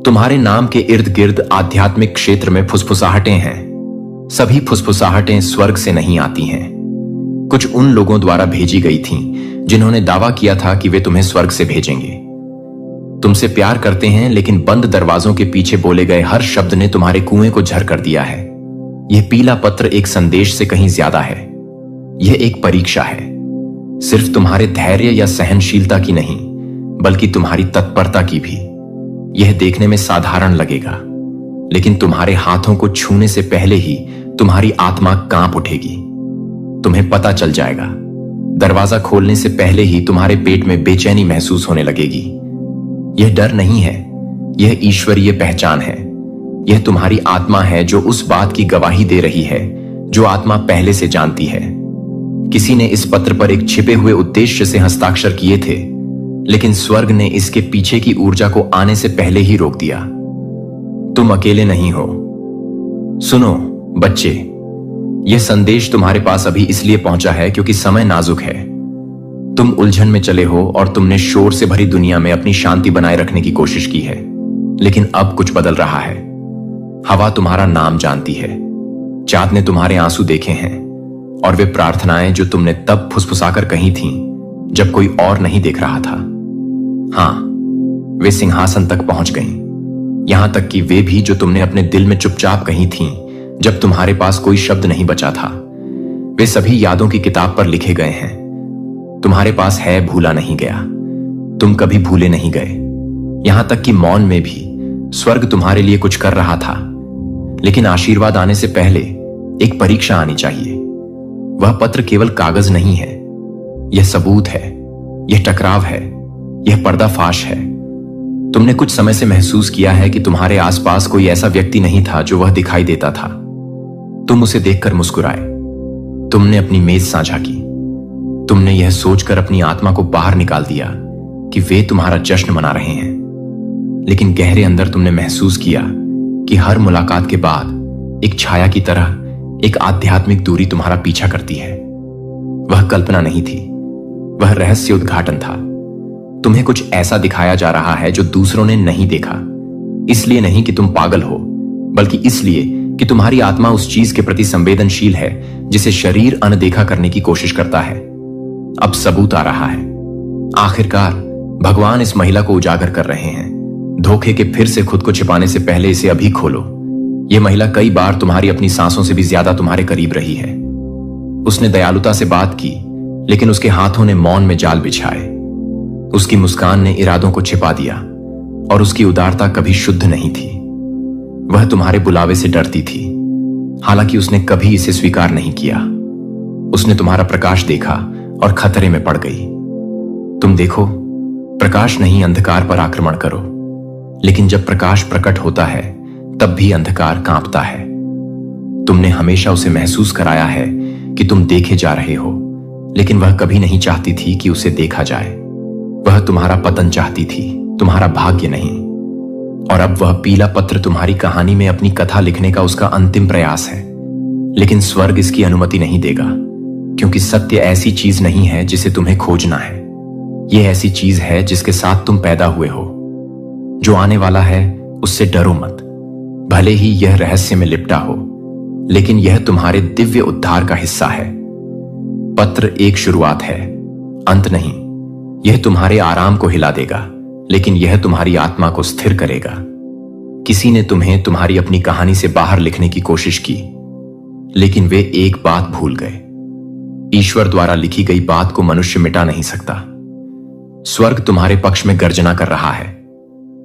S1: तुम्हारे नाम के इर्द गिर्द आध्यात्मिक क्षेत्र में फुसफुसाहटें हैं। सभी फुसफुसाहटें स्वर्ग से नहीं आती हैं। कुछ उन लोगों द्वारा भेजी गई थीं जिन्होंने दावा किया था कि वे तुम्हें स्वर्ग से भेजेंगे। तुमसे प्यार करते हैं, लेकिन बंद दरवाजों के पीछे बोले गए हर शब्द ने तुम्हारे कुएं को झर कर दिया है। यह पीला पत्र एक संदेश से कहीं ज्यादा है। यह एक परीक्षा है, सिर्फ तुम्हारे धैर्य या सहनशीलता की नहीं, बल्कि तुम्हारी तत्परता की भी। यह देखने में साधारण लगेगा, लेकिन तुम्हारे हाथों को छूने से पहले ही तुम्हारी आत्मा कांप उठेगी। तुम्हें पता चल जाएगा, दरवाजा खोलने से पहले ही तुम्हारे पेट में बेचैनी महसूस होने लगेगी। यह डर नहीं है, यह ईश्वरीय पहचान है। यह तुम्हारी आत्मा है जो उस बात की गवाही दे रही है जो आत्मा पहले से जानती है। किसी ने इस पत्र पर एक छिपे हुए उद्देश्य से हस्ताक्षर किए थे, लेकिन स्वर्ग ने इसके पीछे की ऊर्जा को आने से पहले ही रोक दिया। तुम अकेले नहीं हो। सुनो बच्चे, यह संदेश तुम्हारे पास अभी इसलिए पहुंचा है क्योंकि समय नाजुक है। तुम उलझन में चले हो और तुमने शोर से भरी दुनिया में अपनी शांति बनाए रखने की कोशिश की है, लेकिन अब कुछ बदल रहा है। हवा तुम्हारा नाम जानती है, चाँद ने तुम्हारे आंसू देखे हैं, और वे प्रार्थनाएं जो तुमने तब फुसफुसाकर कही थीं जब कोई और नहीं देख रहा था, हां, वे सिंहासन तक पहुंच गईं। यहां तक कि वे भी जो तुमने अपने दिल में चुपचाप कही थीं जब तुम्हारे पास कोई शब्द नहीं बचा था, वे सभी यादों की किताब पर लिखे गए हैं। तुम्हारे पास है भूला नहीं गया, तुम कभी भूले नहीं गए। यहां तक कि मौन में भी स्वर्ग तुम्हारे लिए कुछ कर रहा था, लेकिन आशीर्वाद आने से पहले एक परीक्षा आनी चाहिए। वह पत्र केवल कागज नहीं है, यह सबूत है, यह टकराव है, यह पर्दाफाश है। तुमने कुछ समय से महसूस किया है कि तुम्हारे आसपास कोई ऐसा व्यक्ति नहीं था जो वह दिखाई देता था। तुम उसे देखकर मुस्कुराए, तुमने अपनी मेज साझा की, तुमने यह सोचकर अपनी आत्मा को बाहर निकाल दिया कि वे तुम्हारा जश्न मना रहे हैं। लेकिन गहरे अंदर तुमने महसूस किया कि हर मुलाकात के बाद एक छाया की तरह एक आध्यात्मिक दूरी तुम्हारा पीछा करती है। वह कल्पना नहीं थी, वह रहस्य उद्घाटन था। तुम्हें कुछ ऐसा दिखाया जा रहा है जो दूसरों ने नहीं देखा, इसलिए नहीं कि तुम पागल हो, बल्कि इसलिए कि तुम्हारी आत्मा उस चीज के प्रति संवेदनशील है जिसे शरीर अनदेखा करने की कोशिश करता है। अब सबूत आ रहा है। आखिरकार भगवान इस महिला को उजागर कर रहे हैं। धोखे के फिर से खुद को छिपाने से पहले इसे अभी खोलो। यह महिला कई बार तुम्हारी अपनी सांसों से भी ज्यादा तुम्हारे करीब रही है। उसने दयालुता से बात की, लेकिन उसके हाथों ने मौन में जाल बिछाए। उसकी मुस्कान ने इरादों को छिपा दिया, और उसकी उदारता कभी शुद्ध नहीं थी। वह तुम्हारे बुलावे से डरती थी, हालांकि उसने कभी इसे स्वीकार नहीं किया। उसने तुम्हारा प्रकाश देखा और खतरे में पड़ गई। तुम देखो, प्रकाश नहीं अंधकार पर आक्रमण करो, लेकिन जब प्रकाश प्रकट होता है तब भी अंधकार कांपता है। तुमने हमेशा उसे महसूस कराया है कि तुम देखे जा रहे हो, लेकिन वह कभी नहीं चाहती थी कि उसे देखा जाए। वह तुम्हारा पतन चाहती थी, तुम्हारा भाग्य नहीं। और अब वह पीला पत्र तुम्हारी कहानी में अपनी कथा लिखने का उसका अंतिम प्रयास है। लेकिन स्वर्ग इसकी अनुमति नहीं देगा, क्योंकि सत्य ऐसी चीज नहीं है जिसे तुम्हें खोजना है। यह ऐसी चीज है जिसके साथ तुम पैदा हुए हो। जो आने वाला है उससे डरो मत, भले ही यह रहस्य में लिपटा हो, लेकिन यह तुम्हारे दिव्य उद्धार का हिस्सा है। पत्र एक शुरुआत है, अंत नहीं। यह तुम्हारे आराम को हिला देगा, लेकिन यह तुम्हारी आत्मा को स्थिर करेगा। किसी ने तुम्हें तुम्हारी अपनी कहानी से बाहर लिखने की कोशिश की, लेकिन वे एक बात भूल गए। ईश्वर द्वारा लिखी गई बात को मनुष्य मिटा नहीं सकता। स्वर्ग तुम्हारे पक्ष में गर्जना कर रहा है।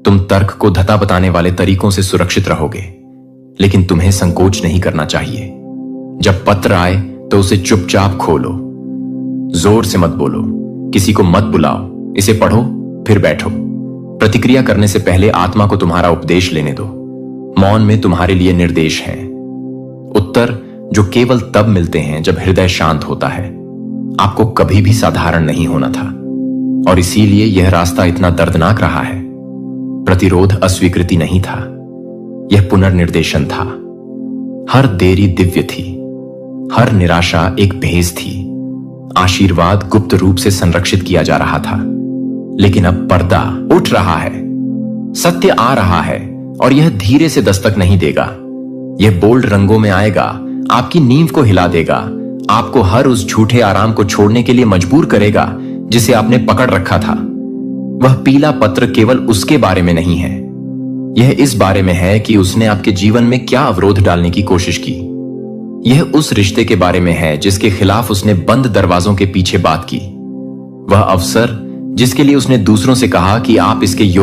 S1: तुम तर्क को धता बताने वाले तरीकों से सुरक्षित रहोगे, लेकिन तुम्हें संकोच नहीं करना चाहिए। जब पत्र आए तो उसे चुपचाप खोलो। जोर से मत बोलो, किसी को मत बुलाओ, इसे पढ़ो फिर बैठो। प्रतिक्रिया करने से पहले आत्मा को तुम्हारा उपदेश लेने दो। मौन में तुम्हारे लिए निर्देश है, उत्तर जो केवल तब मिलते हैं जब हृदय शांत होता है। आपको कभी भी साधारण नहीं होना था, और इसीलिए यह रास्ता इतना दर्दनाक रहा है। प्रतिरोध अस्वीकृति नहीं था, यह पुनर्निर्देशन था। हर देरी दिव्य थी, हर निराशा एक भेद थी। आशीर्वाद गुप्त रूप से संरक्षित किया जा रहा था, लेकिन अब पर्दा उठ रहा है। सत्य आ रहा है, और यह धीरे से दस्तक नहीं देगा। यह बोल्ड रंगों में आएगा, आपकी नींव को हिला देगा, आपको हर उस झूठे आराम को छोड़ने के लिए मजबूर करेगा जिसे आपने पकड़ रखा था। वह पीला पत्र केवल उसके बारे में नहीं है, यह इस बारे में है कि उसने आपके जीवन में क्या अवरोध डालने की कोशिश की। यह उस रिश्ते के बारे में है जिसके खिलाफ उसने बंद दरवाजों के पीछे बात की। वह अवसर जिसके लिए उसने दूसरों से कहा कि आप इसके योग्य